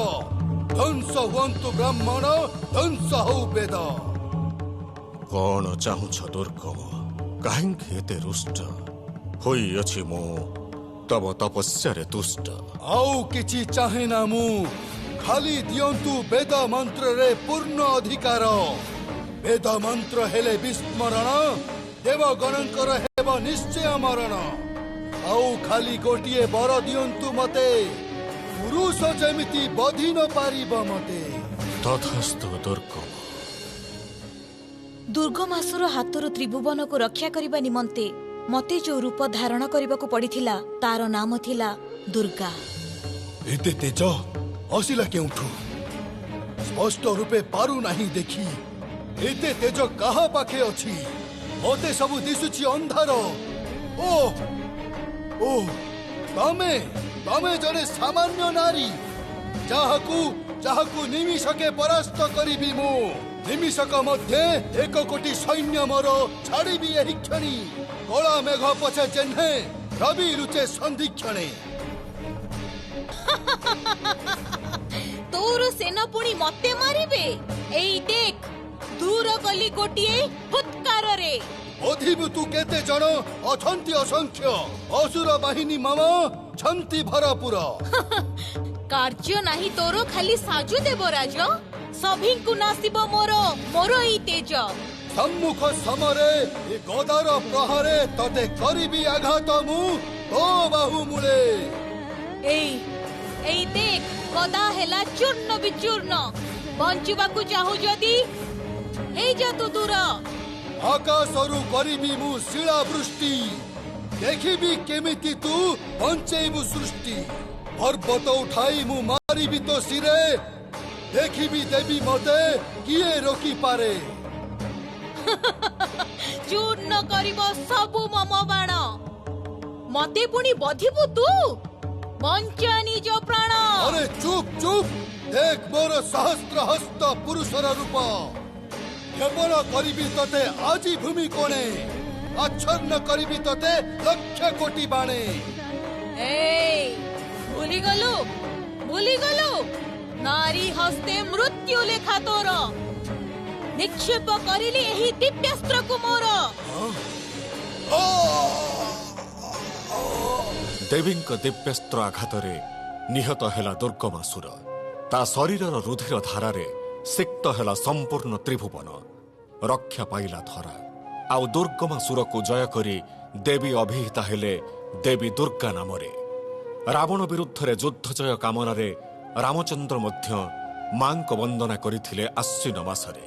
ଧ୍ୱଂସ ହୁଅନ୍ତୁ ବ୍ରାହ୍ମଣ, ଧ୍ୱଂସ ହଉ ବେଦ। କଣ ଚାହୁଁଛ ଦୁର୍ଗମ? କାହିଁକି ଏତେ ରୁଷ୍ଟ ହୋଇଅଛି ମୁଁ ତବ ତପସ୍ୟାରେ ତୁଷ୍ଟ? ଆଉ କିଛି ଚାହେଁ ନା ମୁଁ, ଖାଲି ଦିଅନ୍ତୁ ବେଦ ମନ୍ତ୍ରରେ ପୂର୍ଣ୍ଣ ଅଧିକାର। ବେଦ ମନ୍ତ୍ର ହେଲେ ବିସ୍ମରଣ, ଦେବଗଣଙ୍କର ହେବ ନିଶ୍ଚୟ ମରଣ। ଆଉ ଖାଲି ଗୋଟିଏ ବର ଦିଅନ୍ତୁ ମତେ, ପୁରୁଷ ଯେମିତି ବଧି ନ ପାରିବ ମତେ। ତଥାସ୍ତୁ ଦୁର୍ଗମ। ଦୁର୍ଗମାସୁର ହାତରୁ ତ୍ରିଭୁବନକୁ ରକ୍ଷା କରିବା ନିମନ୍ତେ ମତେ ଯୋଉ ରୂପ ଧାରଣ କରିବାକୁ ପଡ଼ିଥିଲା ତାର ନାମ ଥିଲା ଦୁର୍ଗା। ଏତେ ତେଜ ଆସିଲା କେଉଁଠୁ? ସ୍ପଷ୍ଟ ରୂପେ ପାରୁନାହିଁ ଦେଖି, ଏତେ ତେଜ କାହା ପାଖେ ଅଛି? ମତେ ସବୁ ଦିଶୁଛି ଅନ୍ଧାର। ଓ ଓ ତମେ ଜଣେ ସାମାନ୍ୟ ନାରୀ, ଯାହାକୁ ନିମିଷକେ ପରାସ୍ତ କରିବି ମୁଁ। ନିମିଷକ ମଧ୍ୟରେ 1 କୋଟି ସୈନ୍ୟ ମୋର ଛାଡ଼ିବି ଏହି କ୍ଷଣି। କଳା ମେଘ ପଛେ ଯେହ୍ନେ, ରବି ଲୁଚେ ସନ୍ଧିକ୍ଷଣେ। ତୋର ସେନା ପୁଣି ମତେ ମାରିବେ? ଏଇ ଦେଖ, ଦୂର କଲି ଗୋଟିଏ ଫୁତ୍କାରରେ। ବୋଧିବୁ ତୁ କେତେ ଜଣ ଅଛନ୍ତି ଅସଂଖ୍ୟ, ଅସୁର ବାହିନୀ ମମ ଛନ୍ତି ଭରପୁର। କାର୍ଯ୍ୟ ନାହିଁ ତୋର ଖାଲି ସାଜୁ ଦେବରାଜ, ସଭିଙ୍କୁ ନାସିବ ମୋର ଏଇ ତେଜ। ସମ୍ମୁଖ ସମରେ ଏ ଗଦାର ପ୍ରହାରେ ତତେ କରିବି ଆଘାତ ମୁଁ ତୋ ବାହୁ ମୂଳେ। ଏଇ ଦେଖ, ଗଦା ହେଲା ଚୂର୍ଣ୍ଣ ବିଚୂର୍ଣ୍ଣ। ବଞ୍ଚିବାକୁ ଚାହୁଁ ଯଦି ହେଇଯା ତୁ ଦୂର। ଆକାଶରୁ କରିବି ମୁଁ ଶିଳା ବୃଷ୍ଟି, ଦେଖିବି କେମିତି ତୁ ବଞ୍ଚେଇବୁ ସୃଷ୍ଟି। ପର୍ବତ ଉଠାଇ ମୁଁ ମାରିବି ତୋ ଶିରେ, ଦେଖିବି ଦେବି ମତେ କିଏ ରୋକିପାରେ। ଚୂର୍ଣ୍ଣ କରିବ ସବୁ ମମ ବାଣ, ମତେ ପୁଣି ବଧିବୁ ତୁ? ବଞ୍ଚା ନିଜ ପ୍ରାଣ। ଆରେ ଚୁପ୍, ଦେଖ ମୋର ସହସ୍ର ହସ୍ତ ପୁରୁଷର ରୂପ। କେବଳ କରିବି ତତେ ଆଜି ଭୂମି କୋଣେ, ଆଚ୍ଛନ୍ନ କରିବି ତତେ 1,00,000 କୋଟି ବାଣେ। ଭୁଲିଗଲୁ ନାରୀ ହସ୍ତେ ମୃତ୍ୟୁ ଲେଖା ତୋର। ନିକ୍ଷେପ କରିଲି ଏହି ଦିବ୍ୟାସ୍ତ୍ରକୁ ମୋର। ଦେବୀଙ୍କ ଦିବ୍ୟାସ୍ତ୍ର ଆଘାତରେ ନିହତ ହେଲା ଦୁର୍ଗମାସୁର। ତା ଶରୀରର ରୁଧିର ଧାରାରେ ସିକ୍ତ ହେଲା ସମ୍ପୂର୍ଣ୍ଣ ତ୍ରିଭୁବନ। ରକ୍ଷା ପାଇଲା ଧରା। ଆଉ ଦୁର୍ଗମାସୁରକୁ ଜୟ କରି ଦେବୀ ଅଭିହିତା ହେଲେ ଦେବୀ ଦୁର୍ଗା ନାମରେ। ରାବଣ ବିରୁଦ୍ଧରେ ଯୁଦ୍ଧ ଜୟ କାମନାରେ ରାମଚନ୍ଦ୍ର ମଧ୍ୟ ମାଙ୍କ ବନ୍ଦନା କରିଥିଲେ ଆଶ୍ୱିନ ମାସରେ।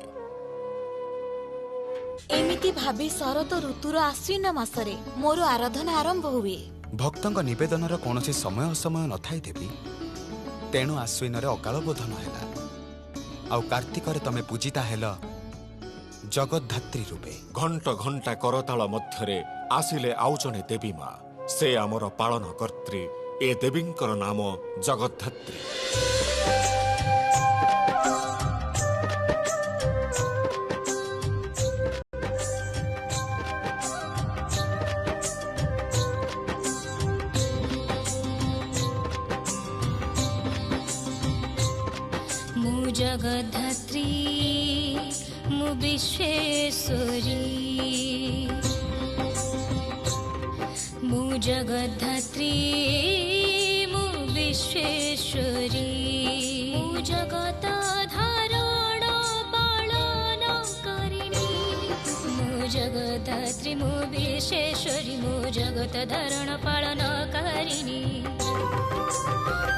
ଏମିତି ଭାବି ଶରତ ଋତୁର ଆଶ୍ୱିନ ମାସରେ ମୋର ଆରାଧନା ଆରମ୍ଭ ହୁଏ। ଭକ୍ତଙ୍କ ନିବେଦନର କୌଣସି ସମୟ ଅସମୟ ନଥାଏ ଦେବୀ। ତେଣୁ ଆଶ୍ୱିନରେ ଅକାଳ ବୋଧନ ହେଲା, ଆଉ କାର୍ତ୍ତିକରେ ତମେ ପୂଜିତା ହେଲ ଜଗଦ୍ଧାତ୍ରୀ ରୂପେ। ଘଣ୍ଟ ଘଣ୍ଟା କରତାଳ ମଧ୍ୟରେ ଆସିଲେ ଆଉ ଜଣେ ଦେବୀ ମା। ସେ ଆମର ପାଳନ କର୍ତ୍ରୀ। ଏ ଦେବୀଙ୍କର ନାମ ଜଗଦ୍ଧାତ୍ରୀ। ମୁଁ जगद्धात्री मु विश्वेश्वरी मु जगद्धात्री मु विश्वेश्वरी मु जगत धारण पालन करिणी मु जगद्धात्री मु विश्वेश्वरी मु जगत धारण पालन करिणी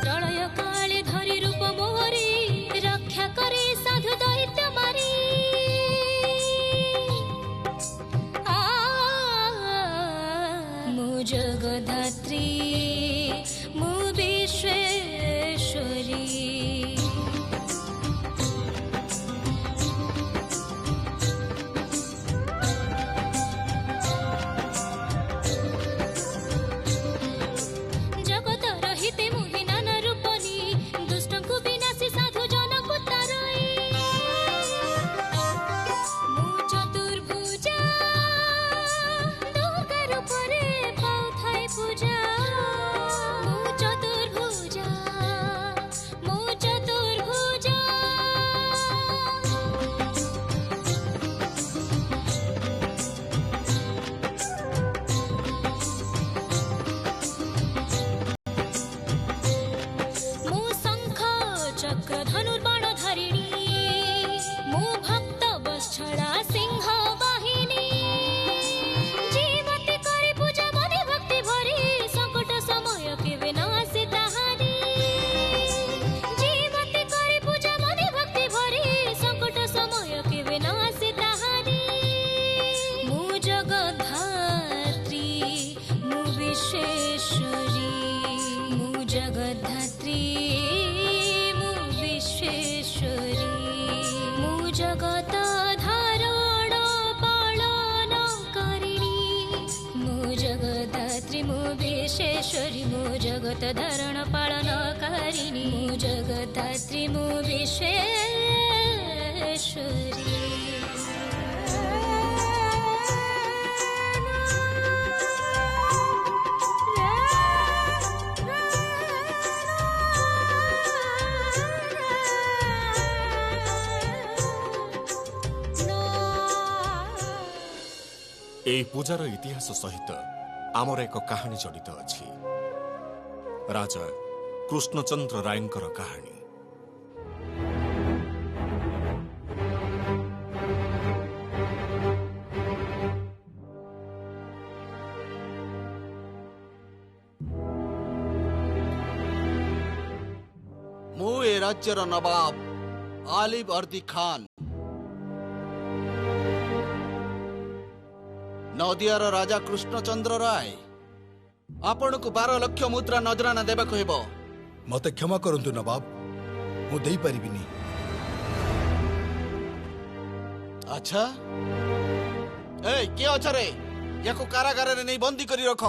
प्रलय काले धरी रूप मोहरी रक्षा करे साधु दैत्य मारी मु जगद्धात्री मु विश्वेश्वरी जगत रहिते मुहि नाना रूपनी दुष्टंकु विनाशी साधु जनकु तारई मु चतुर्भुजा दुर्गा रूपरे पाउथाय पूजा मु चतुर्भुजा मु चतुर्भुजा मु शंख चक्र धनुर्बाण धरिणी मु भक्त वत्सला सिंह वाहिनी जीवती करी पूजा मने भक्ति भरी संकट समय केवे न आसे ताहारी जीवती करी पूजा मने भक्ति भरी संकट समय केवे न आसे ताहारी मु जगद्धात्री मु विश्वेश्वरी मु जगद्धात्री मु विश्वेश्वरी मु जगत धारण पालन करिणी मु जगद्धात्री मु विश्वेश्वरी मु जगत धारण पालन करिणी मु जगद्धात्री मु এই ପୂଜାର ଇତିହାସ ସହିତ ଆମର ଏକ କାହାଣୀ ଜଡ଼ିତ ଅଛି। ରାଜା କୃଷ୍ଣଚନ୍ଦ୍ର ରାୟଙ୍କର କାହାଣୀ। ମୁଁ ଏ ରାଜ୍ୟର ନବାବ ଆଲିବ ଅର୍ଦି ଖାନ୍ ନଦିଆର ରାଜା କୃଷ୍ଣଚନ୍ଦ୍ର ରାୟ ଆପଣଙ୍କୁ 12 ଲକ୍ଷ ମୁଦ୍ରା ନଜରାନା ଦେବାକୁ ହେବ। ମତେ କ୍ଷମା କରନ୍ତୁ ନବାବ, ମୁଁ ଦେଇପାରିବିନି। ଆଚ୍ଛା, କିଏ ଅଛରେ? ୟାକୁ କାରାଗାରରେ ନେଇ ବନ୍ଦୀ କରି ରଖ।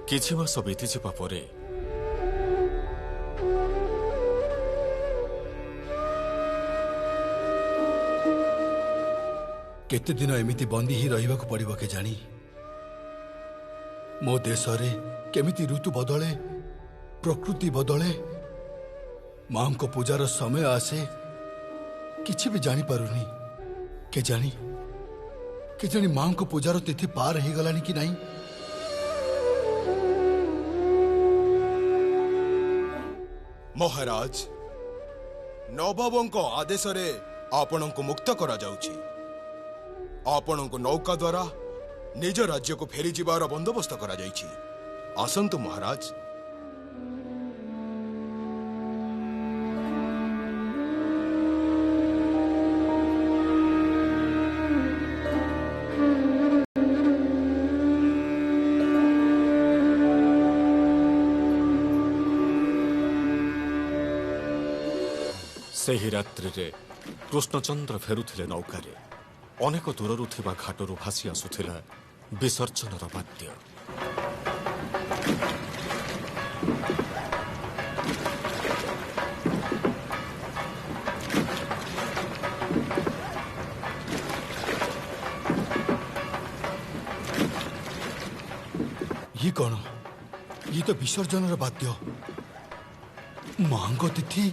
କିଛି ମାସ ବିତିଯିବା ପରେ କେତେ ଦିନ ଏମିତି ବନ୍ଦୀ ହିଁ ରହିବାକୁ ପଡ଼ିବ କେଜାଣି। ମୋ ଦେଶରେ କେମିତି ଋତୁ ବଦଳେ, ପ୍ରକୃତି ବଦଳେ, ମାଙ୍କ ପୂଜାର ସମୟ ଆସେ, କିଛି ବି ଜାଣିପାରୁନି। କେଜାଣି ମାଙ୍କ ପୂଜାର ତିଥି ପାର ହେଇଗଲାଣି କି ନାହିଁ। ମହାରାଜ, ନବାବଙ୍କ ଆଦେଶରେ ଆପଣଙ୍କୁ ମୁକ୍ତ କରାଯାଉଛି। ଆପଣଙ୍କୁ ନୌକା ଦ୍ୱାରା ନିଜ ରାଜ୍ୟକୁ ଫେରିଯିବାର ବନ୍ଦୋବସ୍ତ କରାଯାଇଛି। ଆସନ୍ତୁ ମହାରାଜ। ସେହି ରାତ୍ରିରେ କୃଷ୍ଣଚନ୍ଦ୍ର ଫେରୁଥିଲେ ନୌକାରେ। ଅନେକ ଦୂରରୁ ଥିବା ଘାଟରୁ ଭାସି ଆସୁଥିଲା ବିସର୍ଜନର ବାଦ୍ୟ। कौन ये तो विसर्जन बाद्य मांग तिथि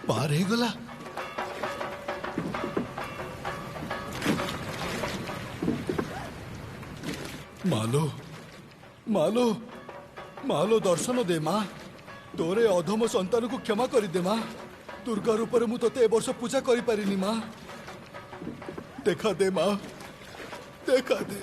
पार हो गला। मालो मालो मालो दर्शन दे माँ तोरे अधम संतान को क्षमा कर दे माँ। दुर्गा रूप में मुझे ए वर्ष पूजा करी पारिनी माँ। देखा दे माँ देखा दे।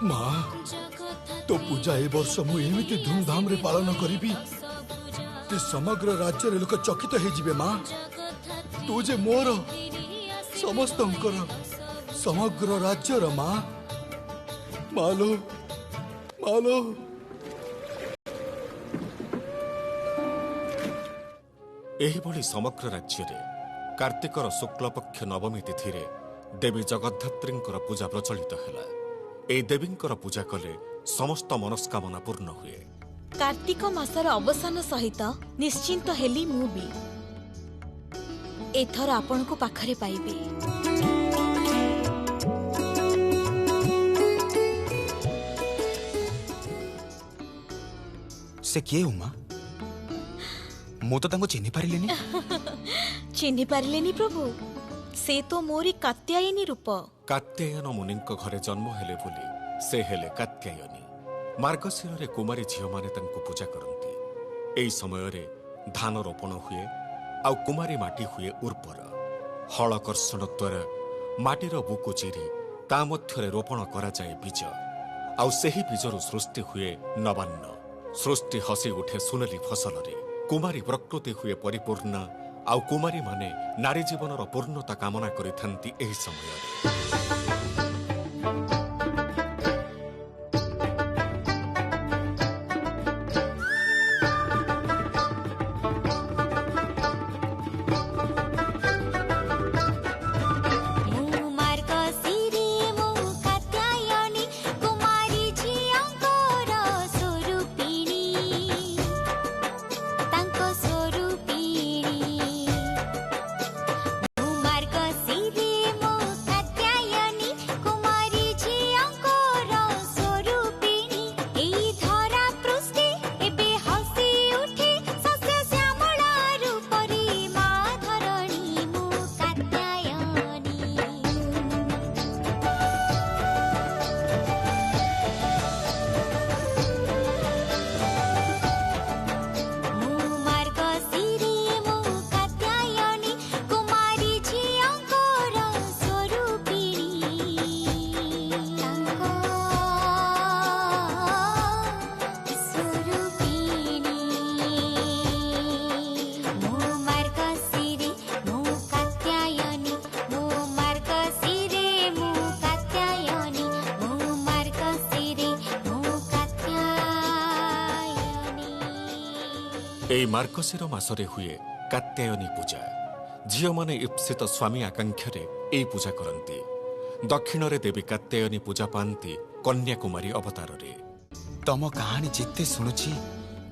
माँ तो पूजा ए वर्ष मुझे धूमधाम रे पालन करी ते समग्र राज्य रे लोक चकित हो जिवे। माँ तू जे मोर समस्त समग्र राज्य रा माँ मालो मालो। एहिभଳି समग्र राज्य रे कार्तिकर शुक्ल पक्ष नवमी तिथि रे देवी जगद्धात्रींकर पूजा प्रचलित हैला। ए देवींकर पूजा कले समस्त मनस्कामना पूर्ण हुए। कार्तिक मासर अवसान सहित निश्चिंत हेली मु भी एथर आपण को पाखरे पाइबे। से किए उमा मु तो तांको चिन्हि पारिलेनी। चिन्हि पारिलेनी प्रभु से तो मोरी कात्यायनी रूप। कात्यायन मुनिंक घरे जन्म हेले बोली से हेले कात्यायनी। मार्गशीर रे कुमारी झियो माने तांको पूजा करंती। एई समय रे धान रोपण हुए आउ कुमारी माटी हुए उर्वर। हल कर्षण द्वारा माटीर बुकु चिरी ता मध्यरे रोपण करा जाए बीज आउ सेही बीजरु सृष्टि हुए नवान्न। सृष्टि हसी उठे सुनेली फसल रे। कुमारी प्रकृति हुए परिपूर्ण आउ कुमारी माने नारी जीवनर पूर्णता कामना करिथांती एही समय रे। Marco Siri, mo katya এই ମାର୍ଗଶିର ମାସରେ ହୁଏ କାତ୍ୟାୟନୀ ପୂଜା। ଝିଅମାନେ ଇପ୍ସିତ ସ୍ୱାମୀ ଆକାଂକ୍ଷାରେ ଏହି ପୂଜା କରନ୍ତି। ଦକ୍ଷିଣରେ ଦେବୀ କାତ୍ୟାୟନୀ ପୂଜା ପାଆନ୍ତି କନ୍ୟାକୁମାରୀ ଅବତାରରେ। ତମ କାହାଣୀ ଯେତେ ଶୁଣୁଛି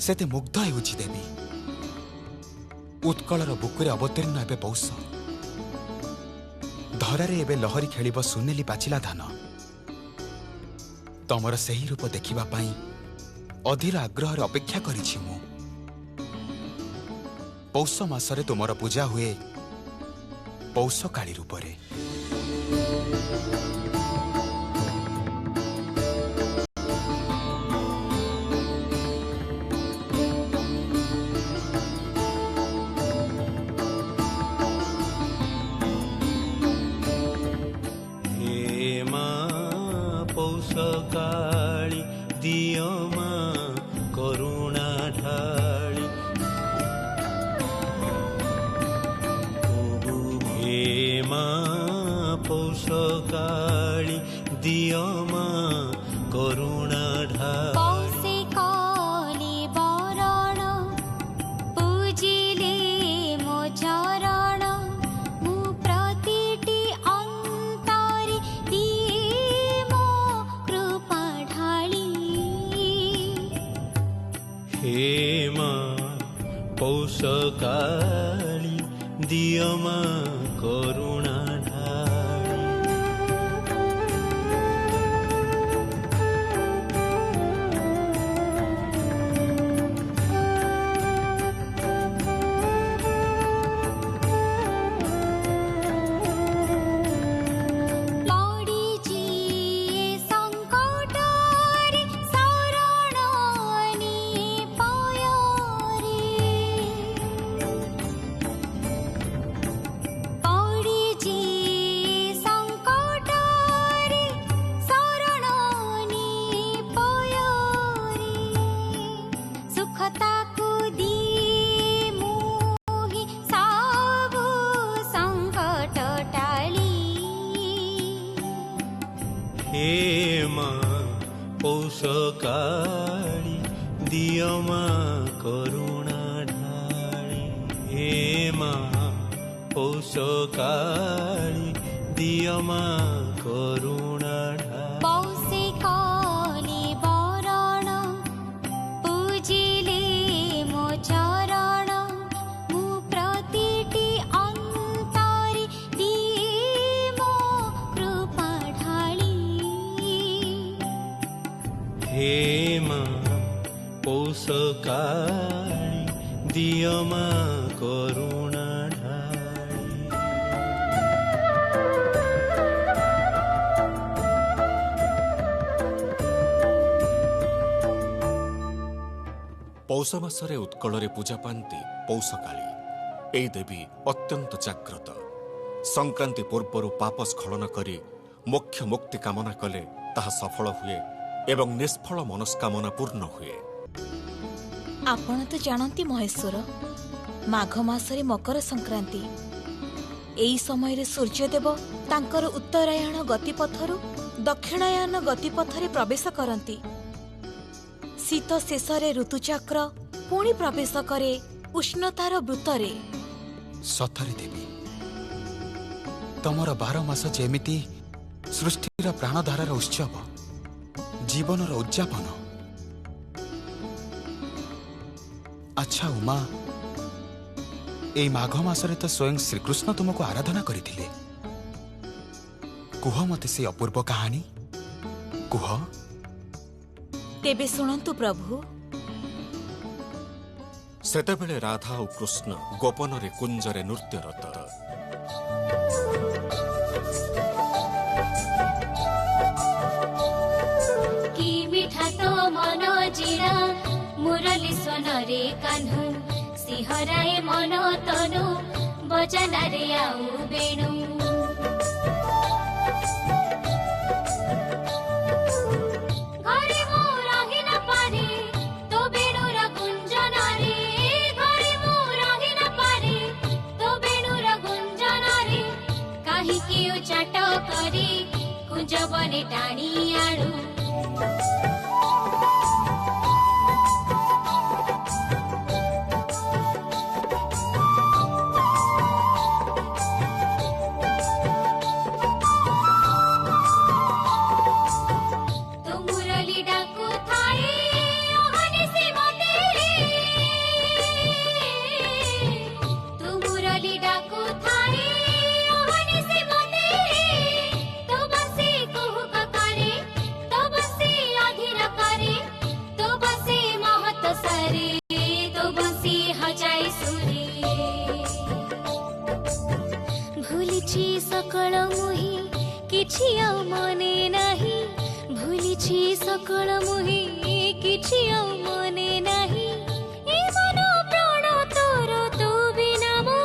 ସେତେ ମୁଗ୍ଧ ହେଉଛି ଦେବୀ। ଉତ୍କଳର ବୁକୁରେ ଅବତୀର୍ଣ୍ଣ ଏବେ ପୌଷ। ଧରାରେ ଏବେ ଲହରୀ ଖେଳିବ ସୁନେଲି ପାଚିଲା ଧାନ। ତମର ସେହି ରୂପ ଦେଖିବା ପାଇଁ ଅଧୀର ଆଗ୍ରହରେ ଅପେକ୍ଷା କରିଛି ମୁଁ। ପୌଷ ମାସରେ ତୁମର ପୂଜା ହୁଏ ପୌଷ କାଳୀ ରୂପରେ। କାଳି ଦିଅ ମା କରୁଣା ଢାଳି। ହେ ମା ପୌଷ କାଳି ଦିଅ ମା କରୁଣା ଢାଳି। हे माँ पौष काली दियो माँ करुणा ढाली। हे माँ पौष काली दियो माँ करुणा ढाली। हे माँ पौष काली दियो माँ करुणा ढाली। पौषे काली बरण पूजिले मो चरण मु प्रतिटी अंतरे दिए मो कृपा ढाली। हे माँ पौष काली दियो माँ करुणा ढाली। ପୌଷ ମାସରେ ଉତ୍କଳରେ ପୂଜା ପାଆନ୍ତି ପୌଷ କାଳୀ। ଏହି ଦେବୀ ଅତ୍ୟନ୍ତ ଜାଗ୍ରତ। ସଂକ୍ରାନ୍ତି ପୂର୍ବରୁ ପାପ ସ୍ଖଳନ କରି ମୋକ୍ଷ ମୁକ୍ତି କାମନା କଲେ ତାହା ସଫଳ ହୁଏ ଏବଂ ନିଷ୍ଫଳ ମନସ୍କାମନା ପୂର୍ଣ୍ଣ ହୁଏ। ଆପଣ ତ ଜାଣନ୍ତି ମହେଶ୍ୱର, ମାଘ ମାସରେ ମକର ସଂକ୍ରାନ୍ତି। ଏହି ସମୟରେ ସୂର୍ଯ୍ୟଦେବ ତାଙ୍କର ଉତ୍ତରାୟଣ ଗତିପଥରୁ ଦକ୍ଷିଣାୟନ ଗତିପଥରେ ପ୍ରବେଶ କରନ୍ତି। ଶୀତ ଶେଷରେ ଋତୁଚକ୍ର ପୁଣି ପ୍ରବେଶ କରେ ଉଷ୍ଣତାର ବୃତ୍ତରେ। ସତରେ ଦେବୀ, ତମର 12 ମାସ ଯେମିତି ସୃଷ୍ଟିର ପ୍ରାଣଧାରାର ଉତ୍ସବ, ଜୀବନର ଉଦ୍ଯାପନ। ଆଚ୍ଛା ଉମା, এই ମାଘ ମାସରେ ତ ସ୍ୱୟଂ ଶ୍ରୀକୃଷ୍ଣ ତୁମକୁ ଆରାଧନା କରିଥିଲେ। କୁହ ମତେ ସେ ଅପୂର୍ବ କାହାଣୀ କୁହ। ତେବେ ଶୁଣନ୍ତୁ ପ୍ରଭୁ। ସେତେବେଳେ ରାଧା ଓ କୃଷ୍ଣ ଗୋପନରେ କୁଞ୍ଜରେ ନୃତ୍ୟରତ। କି ମିଠା ତ ମନ ଜିଣା ମୁରଲି ସ୍ୱନରେ କାହ୍ନୁ ସିଂହରାଏ ମନ ତନୁ ବଜନାରେ ଆଉ ବେଣୁ। ଚାଟ କରି କୁଞ୍ଜବନେ ଟାଣି ଆଣୁ। सकल मुहि किछि आ मने नाही भूलिछि सकल मुहि किछि आ मने नाही ए मन प्राण तोर तू बिना मो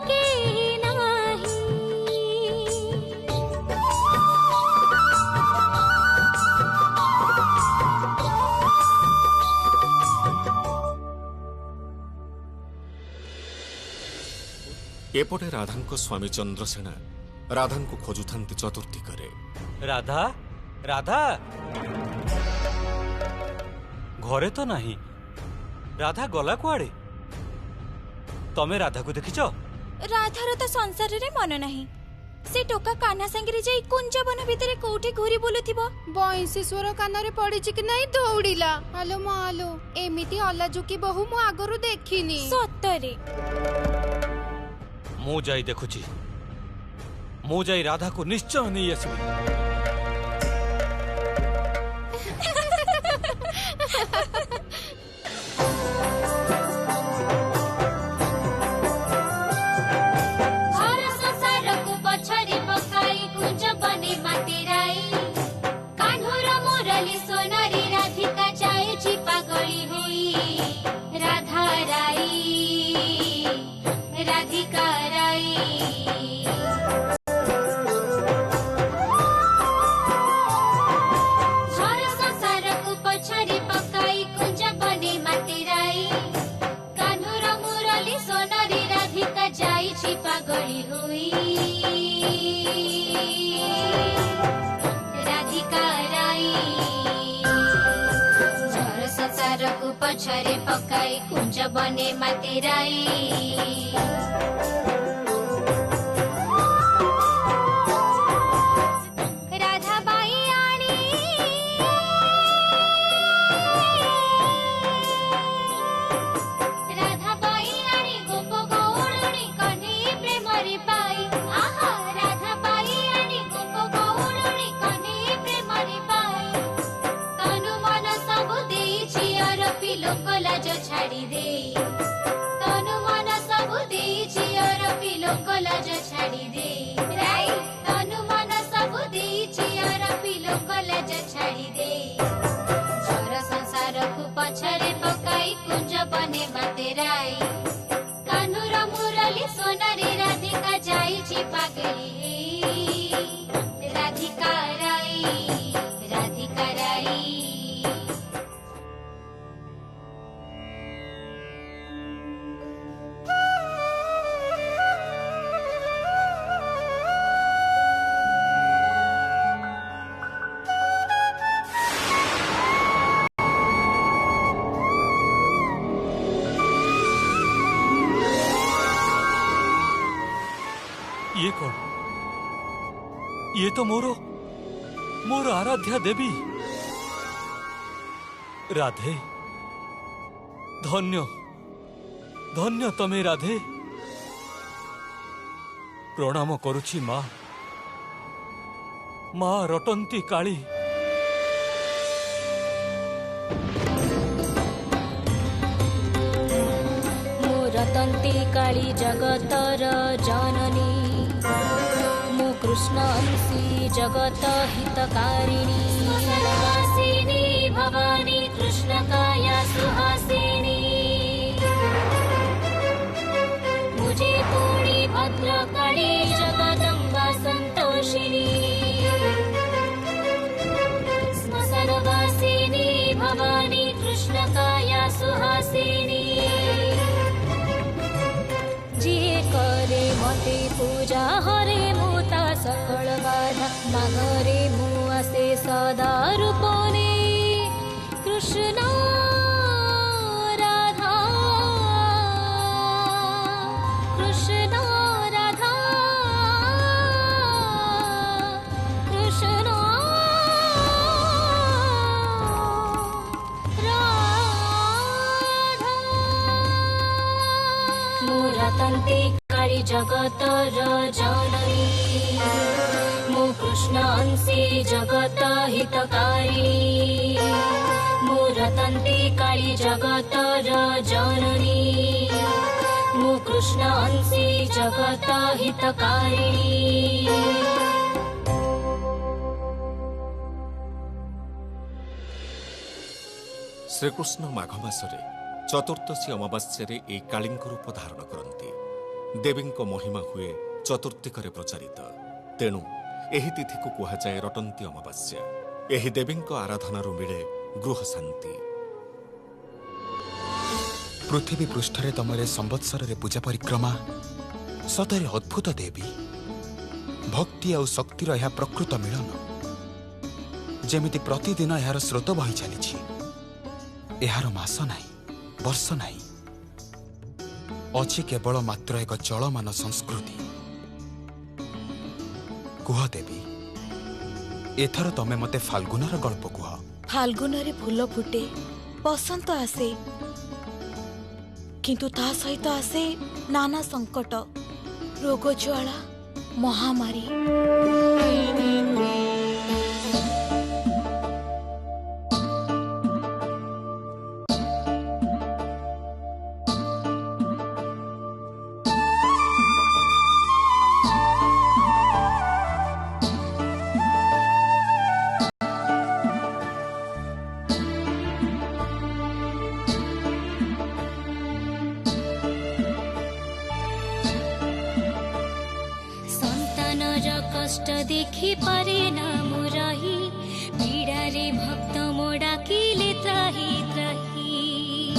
केहि नाही। एपटे राधांको स्वामी चंद्रसेना राधांको खोजुथांती चतुर्थी करे। राधा राधा घरे तो नहीं। राधा गला कुआड़े? तमे राधा को देखिଛ? राधार तो संसार रे मन नहीं। से टोका कान्हा संगे जाई कुंज बन भितरे कोठी घुरी बुलुथिबो। बंशीश्वर कानरे पड़िछि कि नहीं दौड़िला। आलो मालो एमिति अलाजुकी बहु मु आगरु देखिनी। सत्तरे मु जाई देखुची। मु जाई राधा को निश्चय नहीं आसबी। पछरे पकाई कुंज बने मातेराई। राधा बाई आणी राधा बाई आणी गोप गौरुणी कन्हई प्रेमरी पाई। आहा राधा बाई आणी गोप गौरुणी कन्हई प्रेमरी पाई। तनु मन सब देइछि अरपी लोक लाज छाड़ी दे। तनु मन सब देइछि अरपी लोक लाज छाड़ी दे। राई तनु मन सब देइछि अरपी लोक लाज छाड़ी दे। झर संसार को पछरे पकाई कुंज बने मातेराई। कान्हूर मुरली सोनारी राधिका जाइछि पागली। राधिका राई राधिका राई। ये कौन? ये तो मोर आराध्या देवी राधे। धन्य धन्य तमे राधे। प्रणाम करुछि माँ। माँ रटंती काली। रटंती काली जगतर जननी। मु कृष्ण अंशी जगत हितकारिणी। सुहासिनी भवानी कृष्ण काया सुहासिनी। मुझे पूरी भद्रकाली जगदम्बा संतोषिनी। श्मशानवासिनी भवानी कृष्ण काया सुहासिनी। जिए करे मते पूजा हरे मुता सकल बाधा। मागरे मु आसे सदा रूपने कृष्ण राधा कृष्ण राधा कृष्ण राधा। मुरतंती काली जगतर जननी। मु कृष्ण अंशी जगत हितकारिणी। मुरतंती काली जगतर जननी। मु कृष्ण अंशी जगत हितकारिणी। श्रीकृष्ण माघ मासरे चतुर्दशी अमावास्या ए काली रूप धारण करती। देवी महिमा हुए चतुर्दिक प्रचारित, तेणु एही तिथि को कहुए रटंती अमावास्या। एही देवी आराधनारू मिले गृह शांति। पृथ्वी पृष्ठरे तमरे संवत्सर पूजा परिक्रमा सतरे अद्भुत देवी। भक्ति और शक्तिर यह प्रकृत मिलन, जेमिति प्रतिदिन यार स्रोत बही चली। यार मास नहीं, वर्ष नहीं, अच्छी केवल मात्र एक चलमान संस्कृति। कुह देवी, एथर तमे मते फाल्गुनर गल्प कुह। फाल्गुनरे फूल फुटे, बसंत आसे, किंतु ता सहित आसे नाना संकट, रोग ज्वाला, महामारी। कष्ट देखि पारे ना मुराही, पीड़ारे भक्त मोड़ा किले त्राही त्राही।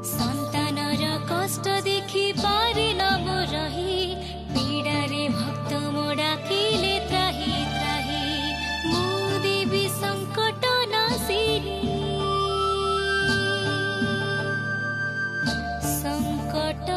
संतानर कष्ट देखि पारे ना मुराही, पीड़ारे भक्त मोड़ा किले त्राही त्राही। मो देवी संकट नाशिनी, संकट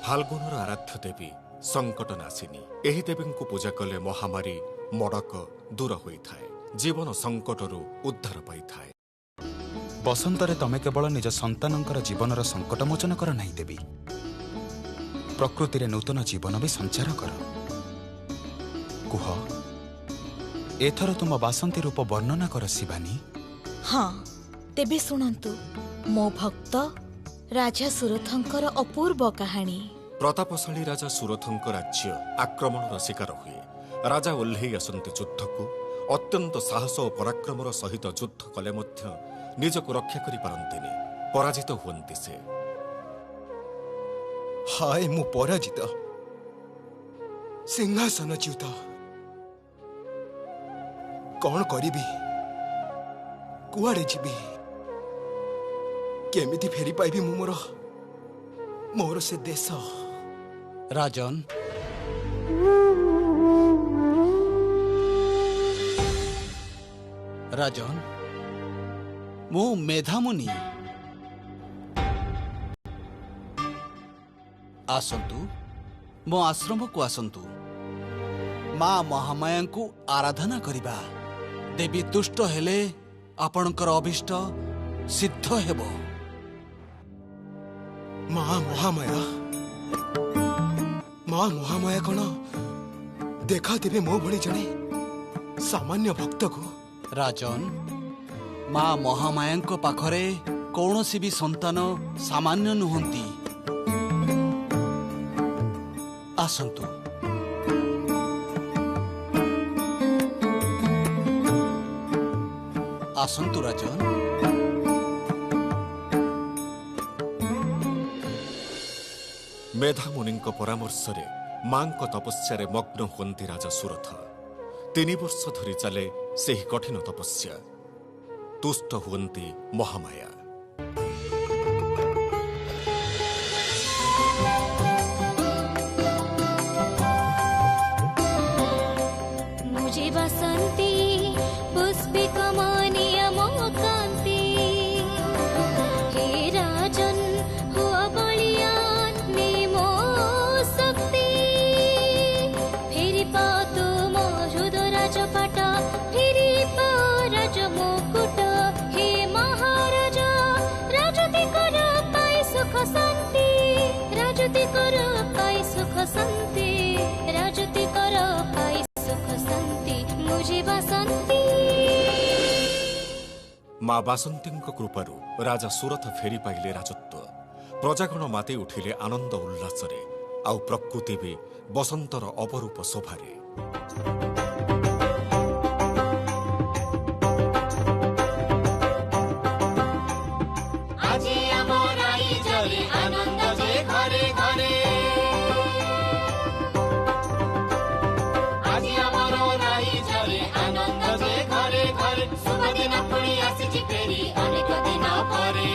फाल्गुनर आराध्य देवी संकट नाशिनी। एही देवी को पूजा कले महामारी मड़क दूर होता है, जीवन संकटरू उद्धार पाई थाए। बसंतरे तमे केवल निज संतानंकर जीवनर संकट मोचन कर नहीं देवी, प्रकृति रे नूतन जीवन भी संचार कर। कुह, एथर तुम बासंती रूप वर्णना कर शिवानी। हाँ, तेबे सुनंतु मो भक्त राजा सुरथंकर अपूर्व कहानी। प्रतापशाली राजा सुरथंक राज्य आक्रमणर शिकार हुए। राजा ओह्लई आसती युद्ध को अत्यंत साहस और पराक्रमर सहित युद्ध कले मध्य निजको रक्षा करि पारंतिनि, पराजित हुअन्ति से। हाय मु पराजित, सिंहासनच्युत, कौन करिबी, कुआड़े जीवी, केमिति फेरी पाइबी मु मोर से देश। राजन, राजन, मु मेधामुनि, आसंतु मो आश्रम को आसंतु, मां महामाया को आराधना करिबा। देवी तुष्ट हेले आपणकर अभिष्ट सिद्ध हेबो। मां महामाया कौन देखा देवे मो भली जने सामान्य भक्त को। राजन, ମା ମହାମାୟାଙ୍କ ପାଖରେ କୌଣସି ବି ସନ୍ତାନ ସାମାନ୍ୟ ନୁହନ୍ତି। ଆସନ୍ତୁ। ଆସନ୍ତୁ ରାଜନ। ମେଧାମୁନିଙ୍କ ପରାମର୍ଶରେ ମାଙ୍କ ତପସ୍ୟାରେ ମଗ୍ନ ହୁଅନ୍ତି ରାଜା ସୁରଥ। 3 ବର୍ଷ ଧରି ଚାଲେ ସେହି କଠିନ ତପସ୍ୟା। ତୁଷ୍ଟ ହୁଅନ୍ତି ମହାମାୟା। मुझे बसंती पुष्पिकमणि अमोकान्ति हे राजन हुआ बलियान निमो शक्ति फेरि पातो मरुद राजपाट फेरि पा राज मुकुट हे महाराजा राजती कर पाई सुख शांति राजती कर पाई सुख शांति राजती कर पाई सुख शांति मुझे बसंती। ମା ବାସନ୍ତୀଙ୍କ କୃପାରୁ ରାଜା ସୁରଥ ଫେରି ପାଇଲେ ରାଜତ୍ୱ। ପ୍ରଜାଗଣ ମାତି ଉଠିଲେ ଆନନ୍ଦ ଉଲ୍ଲାସରେ, ଆଉ ପ୍ରକୃତି ବି ବସନ୍ତର ଅପରୂପ ଶୋଭାରେ। আজি আমার রাইজরে আনন্দ যে ঘরে ঘরে আজি আমার রাইজরে আনন্দ যে ঘরে ঘরে শুভ দিন পুଣି আসিছি ফেরি অনেক দিন পরে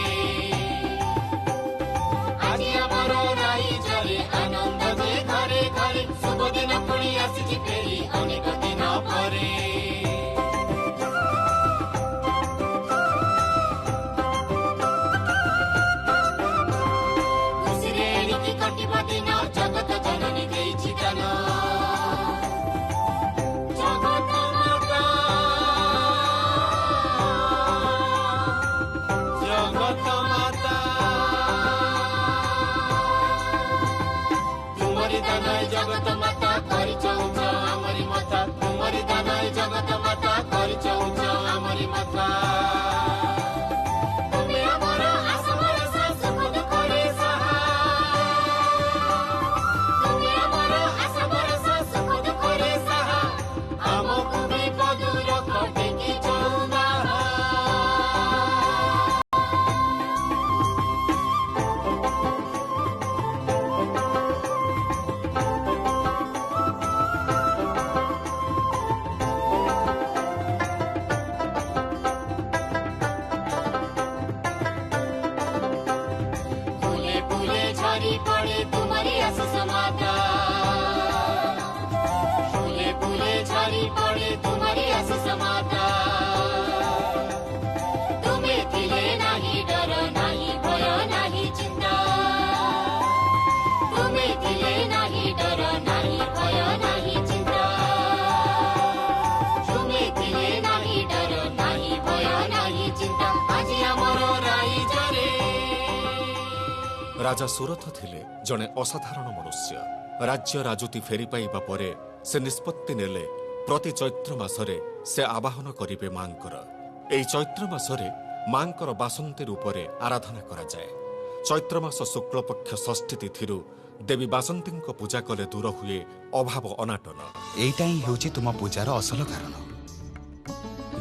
আজি আমার রাইজরে আনন্দ যে ঘরে ঘরে শুভ দিন পুଣି আসিছি ফেরি অনেক দিন পরে জগত জননী দেইছি জান জগত মাতা জগত মাতা তুমরি দানায় জগত মাতা করিছ উচ্চ আমরি মাতা তুমরি দানায় জগত মাতা করিছ উচ্চ আমরি মাতা তুমি আমার আশা ভরসা সুখ দুঃখরে সাহা पड़े तुम्हारी आशीष माता फूले फूले झरी पड़े तुम्हारी आशीष माता तुम्हें थिले नहीं डर नहीं भय नहीं चिंता तुम्हें थिले नहीं डर नहीं भय नहीं चिंता तुम्हें थिले नहीं डर नहीं भय नहीं चिंता आज आमर राइजरे ରାଜା ସୁରଥ ଥିଲେ ଜଣେ ଅସାଧାରଣ ମନୁଷ୍ୟ। ରାଜ୍ୟ ରାଜୁତି ଫେରି ପାଇବା ପରେ ସେ ନିଷ୍ପତ୍ତି ନେଲେ ପ୍ରତି ଚୈତ୍ର ମାସରେ ସେ ଆବାହନ କରିବେ ମାଙ୍କର। ଏହି ଚୈତ୍ର ମାସରେ ମାଙ୍କର ବାସନ୍ତୀ ରୂପରେ ଆରାଧନା କରାଯାଏ। ଚୈତ୍ର ମାସ ଶୁକ୍ଳପକ୍ଷ ଷଷ୍ଠୀ ତିଥିରୁ ଦେବୀ ବାସନ୍ତୀଙ୍କ ପୂଜା କଲେ ଦୂର ହୁଏ ଅଭାବ ଅନାଟନ। ଏଇଟା ହିଁ ହେଉଛି ତୁମ ପୂଜାର ଅସଲ କାରଣ,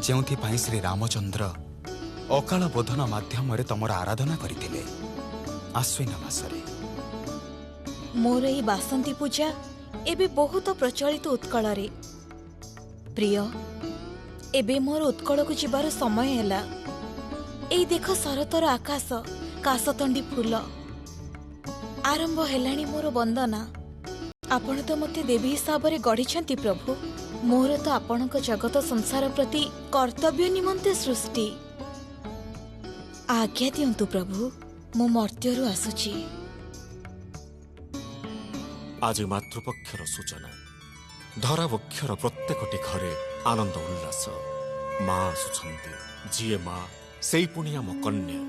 ଯେଉଁଥିପାଇଁ ଶ୍ରୀ ରାମଚନ୍ଦ୍ର ଅକାଳ ବୋଧନ ମାଧ୍ୟମରେ ତମର ଆରାଧନା କରିଥିଲେ ଆଶ୍ୱିନ ମାସରେ। ମୋର ଏହି ବାସନ୍ତୀ ପୂଜା ଏବେ ବହୁତ ପ୍ରଚଳିତ ଉତ୍କଳରେ। ପ୍ରିୟ, ଏବେ ମୋର ଉତ୍କଳକୁ ଯିବାର ସମୟ ହେଲା। ଏଇ ଦେଖ ଶରତର ଆକାଶ, କାଶତଣ୍ଡି ଫୁଲ। ଆରମ୍ଭ ହେଲାଣି ମୋର ବନ୍ଦନା। ଆପଣ ତ ମୋତେ ଦେବୀ ହିସାବରେ ଗଢ଼ିଛନ୍ତି ପ୍ରଭୁ। ମୋର ତ ଆପଣଙ୍କ ଜଗତ ସଂସାର ପ୍ରତି କର୍ତ୍ତବ୍ୟ ନିମନ୍ତେ ସୃଷ୍ଟି। ଆଜ୍ଞା ଦିଅନ୍ତୁ ପ୍ରଭୁ, ମୁଁ ମର୍ତ୍ତ୍ୟରୁ ଆସୁଛି। ଆଜି ମାତୃପକ୍ଷର ସୂଚନା। ଧରାବକ୍ଷର ପ୍ରତ୍ୟେକଟି ଘରେ ଆନନ୍ଦ ଉଲ୍ଲାସ। ମା ଆସୁଛନ୍ତି। ଯିଏ ମା ସେଇ ପୁଣି ଆମ କନ୍ୟା।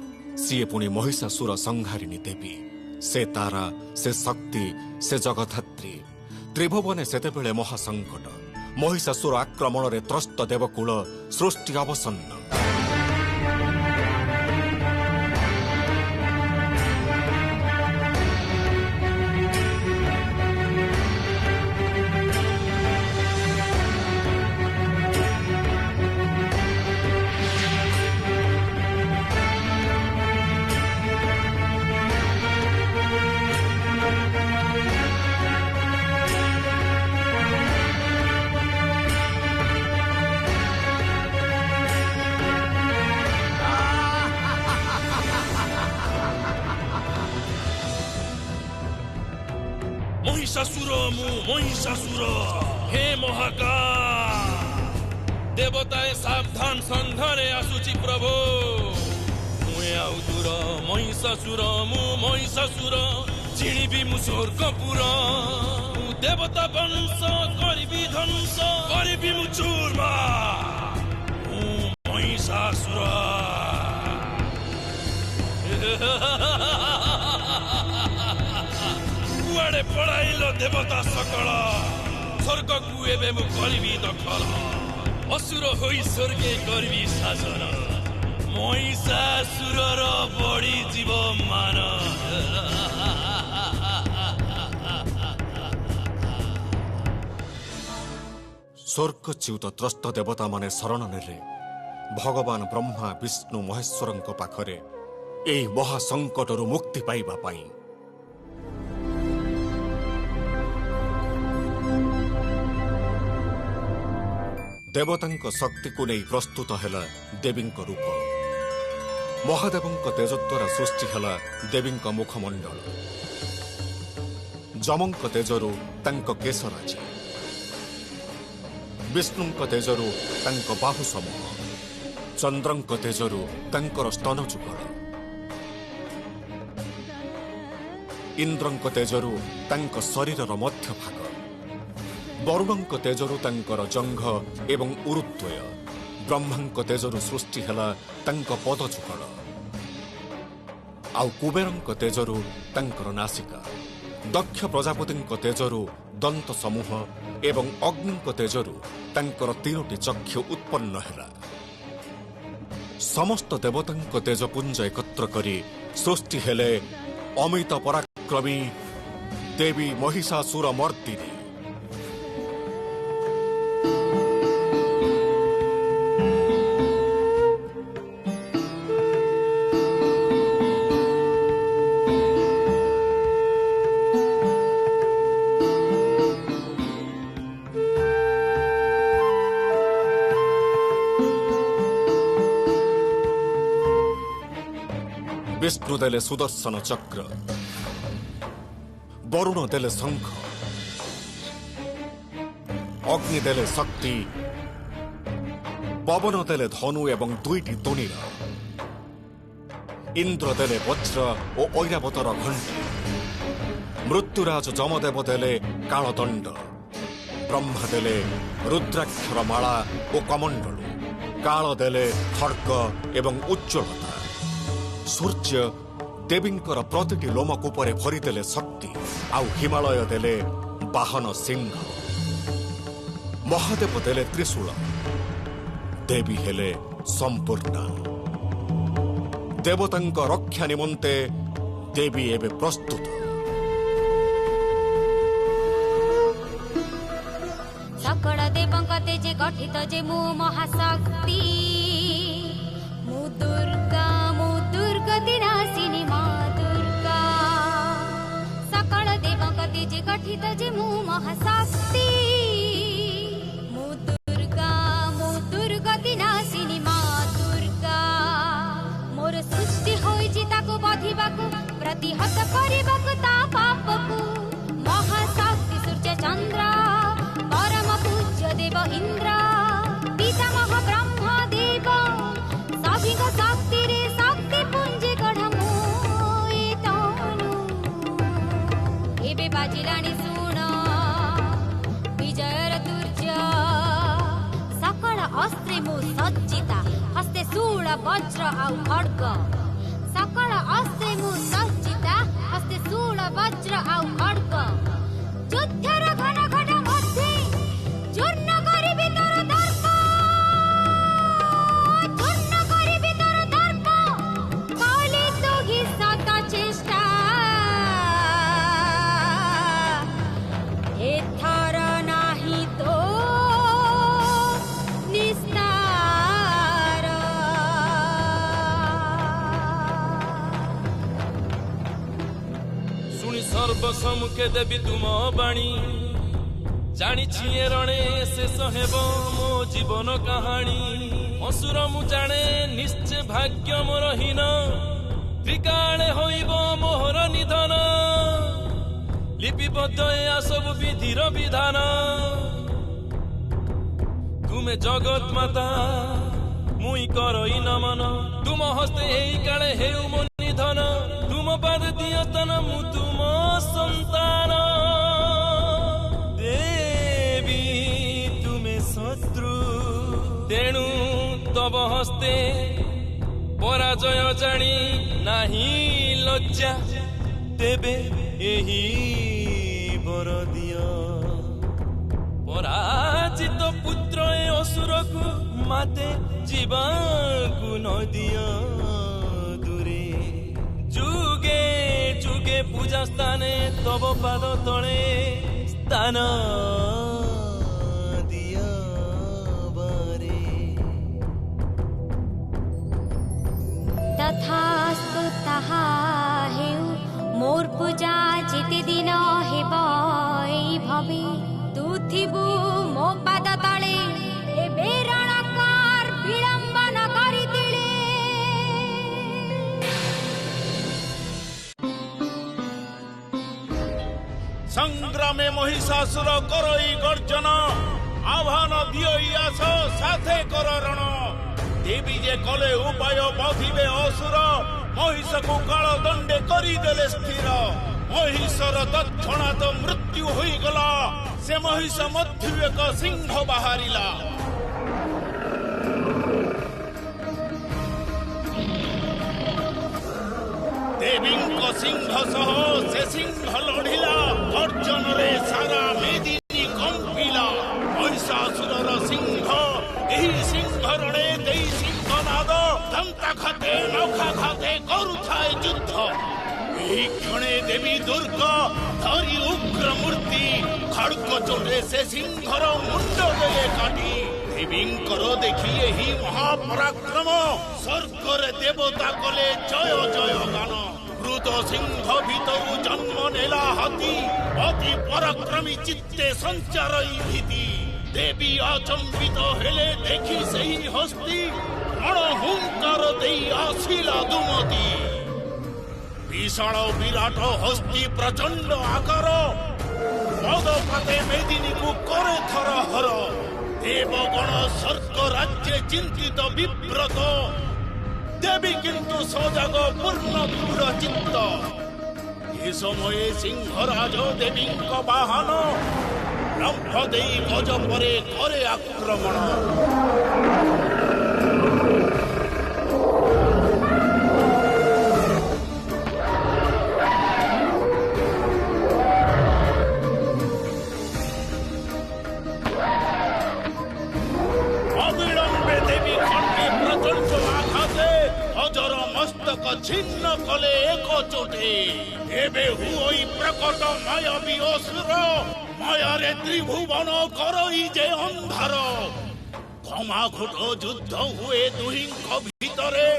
ସିଏ ପୁଣି ମହିଷାସୁର ସଂହାରିଣୀ ଦେବୀ। ସେ ତାରା, ସେ ଶକ୍ତି, ସେ ଜଗଧାତ୍ରୀ। ତ୍ରିଭୁବନେ ସେତେବେଳେ ମହାସଙ୍କଟ। ମହିଷାସୁର ଆକ୍ରମଣରେ ତ୍ରସ୍ତ ଦେବକୁଳ ସୃଷ୍ଟି ଅବସନ୍ନ। महिषासुर मु महिषासुर हे महाकाल देवताए सावधान सन्धाने आसुची प्रभु मुए आउ दूर महिषासुर मु महिषासुर चिणिबी मु स्वर्गपुर देवता वंश करिबी ध्वंस करिबी मु चूरमा मु महिषासुर कुआडे पड़ाइल देवता सकल स्वर्ग को एबे मु करिबी दखल असुर होई स्वर्गे करबी शासन महिषासुरर बड़ी जीव मान स्वर्गच्युत त्रस्त देवता माने शरण नेले भगवान ब्रह्मा विष्णु महेश्वरଙ୍କ पाखरे एही महासंकटरू मुक्ति पाइबा पाई देवतांक शक्ति को नहीं प्रस्तुत हैला देवींक रूप महादेवंक तेज द्वारा सृष्टि हैला देवींक मुखमंडल जमंक तेजरू तांक केशराजी विष्णुंक तेजरू तांक बाहु समूह चंद्रंक तेजरू तांकर स्तन जुगल इंद्रंक तेजरू तांक शरीरर मध्य भाग वरुणंक तेजरू तांकर जंघ एवं उरुद्वय ब्रह्मांक तेजरू सृष्टि हैला तांक पद जुगल आउ कुबेरंक तेजरू तांकर नासिका दक्ष प्रजापतिंक तेजरू दंत समूह एवं अग्निंक तेजरू तांकर 3टी चक्षु उत्पन्न हैला समस्त देवतांक तेजपुंज एकत्र करी सृष्टि हेले अमित पराक्रमी देवी महिषासुर मर्दिनी विष्णु देले सुदर्शन चक्र वरुण देले शंख अग्नि देले शक्ति पवन देले धनु एवं 2टी तुणीर इंद्र देले वज्र और ऐरावतर घंटी मृत्युराज जमदेव देले कालदंड ब्रह्मा देले रुद्राक्षर माला और कमंडलू काल देले खड्ग एवं उज्ज्वलता सूर्य देवींकर प्रतिटी लोमकूपरे भरीदेले शक्ति आउ हिमालय देले वाहन सिंह महादेव देले त्रिशूल देवी हेले संपूर्ण देवतांक रक्षा निमंते देवी एबे प्रस्तुत सकल देवंक तेजे गठित जे मु महाशक्ति मु दुर्गा दिनासिनी मां दुर्गा सकल देवंक तेजे गठित जे मु महाशक्ति मु दुर्गा दिनासिनी मां दुर्गा मोर सृष्टि होइछि ताको बधिबाकु प्रतिहत करिबाकु ता पापकु महाशक्ति सूर्य चंद्र परम पूज्य देव इंद्र पितामह ब्रह्म देव सभी को शक्ति रे शक्ति पुंज गढ़मु एतनु एबे बाजिलानी सुन विजयर दुर्य सकल अस्त्रे मु सज्जिता हस्ते शूल वज्र आउ खड्ग सकल अस्त्रे मु सज्जिता हस्ते शूल वज्र आउ खड्ग युद्धर घन घन मध्ये चूर्ण करिबि तोर दर्प चूर्ण करिबि तोर दर्प काले तोहि सत चेष्टा एथर नाही तो निस्तार सुनि सर्व सम्मुखे देवी तुम बाणी जानी छिए रणे शेष हेब मो जीवन कहानी असुर मु जाने निश्चय भाग्य मोर हीन त्रिकाळे होइब मोहर निधन लिपिबद्ध या सब विधिर विधान तुमे जगत माता मुई करई नमन तुम हस्ते हेई काले हेउ मो निधन तुम पाद दिय तन मु तुम संतान देवी तुमे शत्रु तेणु तब हस्ते पराजय जानी नाही लज्जा तेबे एही बर दिय पराजित पुत्र ए असुर को माते जीवाकु न दिय दूरे जुगे जुगे पूजा स्थाने तब पाद तले स्थान दिय बारे तथास्तु ताहा हेउ मोर पूजा जेते दिन हेब एई भवे तू थिबु मो पाद तले एबे रणकार विलंबन करि दिले संग्रामे महिषासुर करई गर्जन आह्वान दियई आस साथे कर रण देवी जे कले उपाय बधिबे असुर महिष को काल दंडे करिदेले स्थिर महिषर तत्क्षणात मृत्यु होईगला से महिष मध्य एक सिंह बाहरिला देवी सिंह सह से सिंह लढ़िला गर्जन रे सारा मेदिनी कंपिला महिषासुरर सिंह एही सिंह रणे देई सिंहनाद दंताघाते नखाघाते करुथाए युद्ध एही क्षणे देवी दुर्गा धरी उग्र मूर्ति खड़ग चोटे से सिंहर मुंड देले काटी देवींकर देखि एही महापराक्रम स्वर्गर देवता कले जय जय गान मृत सिंह भितरु जन्म नेला हाथी अति पराक्रमी चित्ते संचारई भीति देवी अचंबित हेले देखि सही हस्ती रण हुंकार देई आसिला दुमती विशाल विराट हस्ती प्रचंड आकार पदपाते मेदिनी को करे थर हर देवगण स्वर्ग राज्य चिंतित विव्रत देवी किंतु सजग पूर्ण दृढ़ चित्त ए समय सिंहराज देवी वाहन लंफ देई गज परे करे आक्रमण अविलंबे देवी खंडे प्रचंड आघाते अजर मस्तक छिन्न कले एक चोटे एबे हुई प्रकट मायावी असुर मायारे त्रिभुवन करई जे अंधार घमाघोट युद्ध हुए दुहिंक भितरे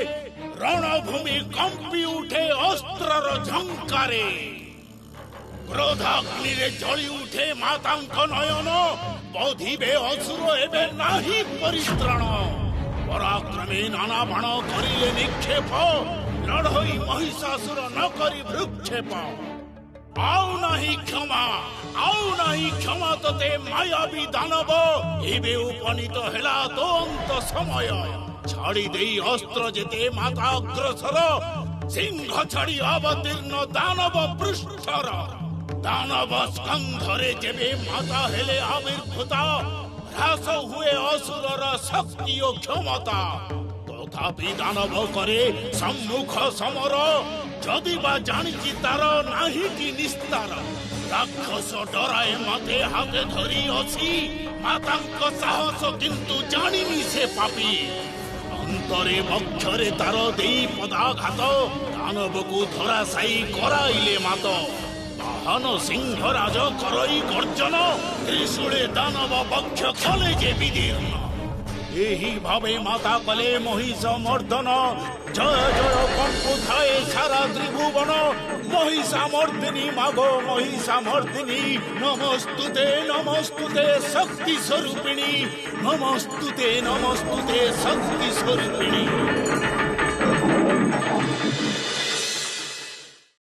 रणभूमि कंपी उठे अस्त्रर झंकारे क्रोधाग्नि रे जली उठे मातांक नयन बधिबे असुर एबे नाही परित्राण पराक्रमे नाना बाण करिले निक्षेप लड़ई महिषासुर न करी भ्रुक्षेप आउ नाही क्षमा तते मायावी दानव एबे उपनीत हेला तो अंत समय छाड़ी देई अस्त्र जेते माता अग्रसर सिंह छाड़ी अवतीर्ण दानव पृष्ठर दानव स्कंधरे जेबे माता हेले आविर्भूता ह्रास हुए असुरर शक्ति और क्षमता तथापि दानव करे सम्मुख समर जदि बा जानिछि तार नाही कि निस्तार राक्षस डराए मते हाथे धरी अछि मातांक साहस किंतु जानिनि से पापी अंतरे बक्षरे तार देई पदाघात दानव को धराशायी कराइले मात हन सिंहराज करई गर्जन त्रिशूले दानव पक्ष कले जे विदीर्ण एही भावे माता कले महिष मर्दन जय जय कंपु थाए सारा त्रिभुवन महिषामर्दिनी मागो महिषामर्दिनी नमस्तुते शक्ति स्वरूपिणी नमस्तुते शक्ति स्वरूपिणी।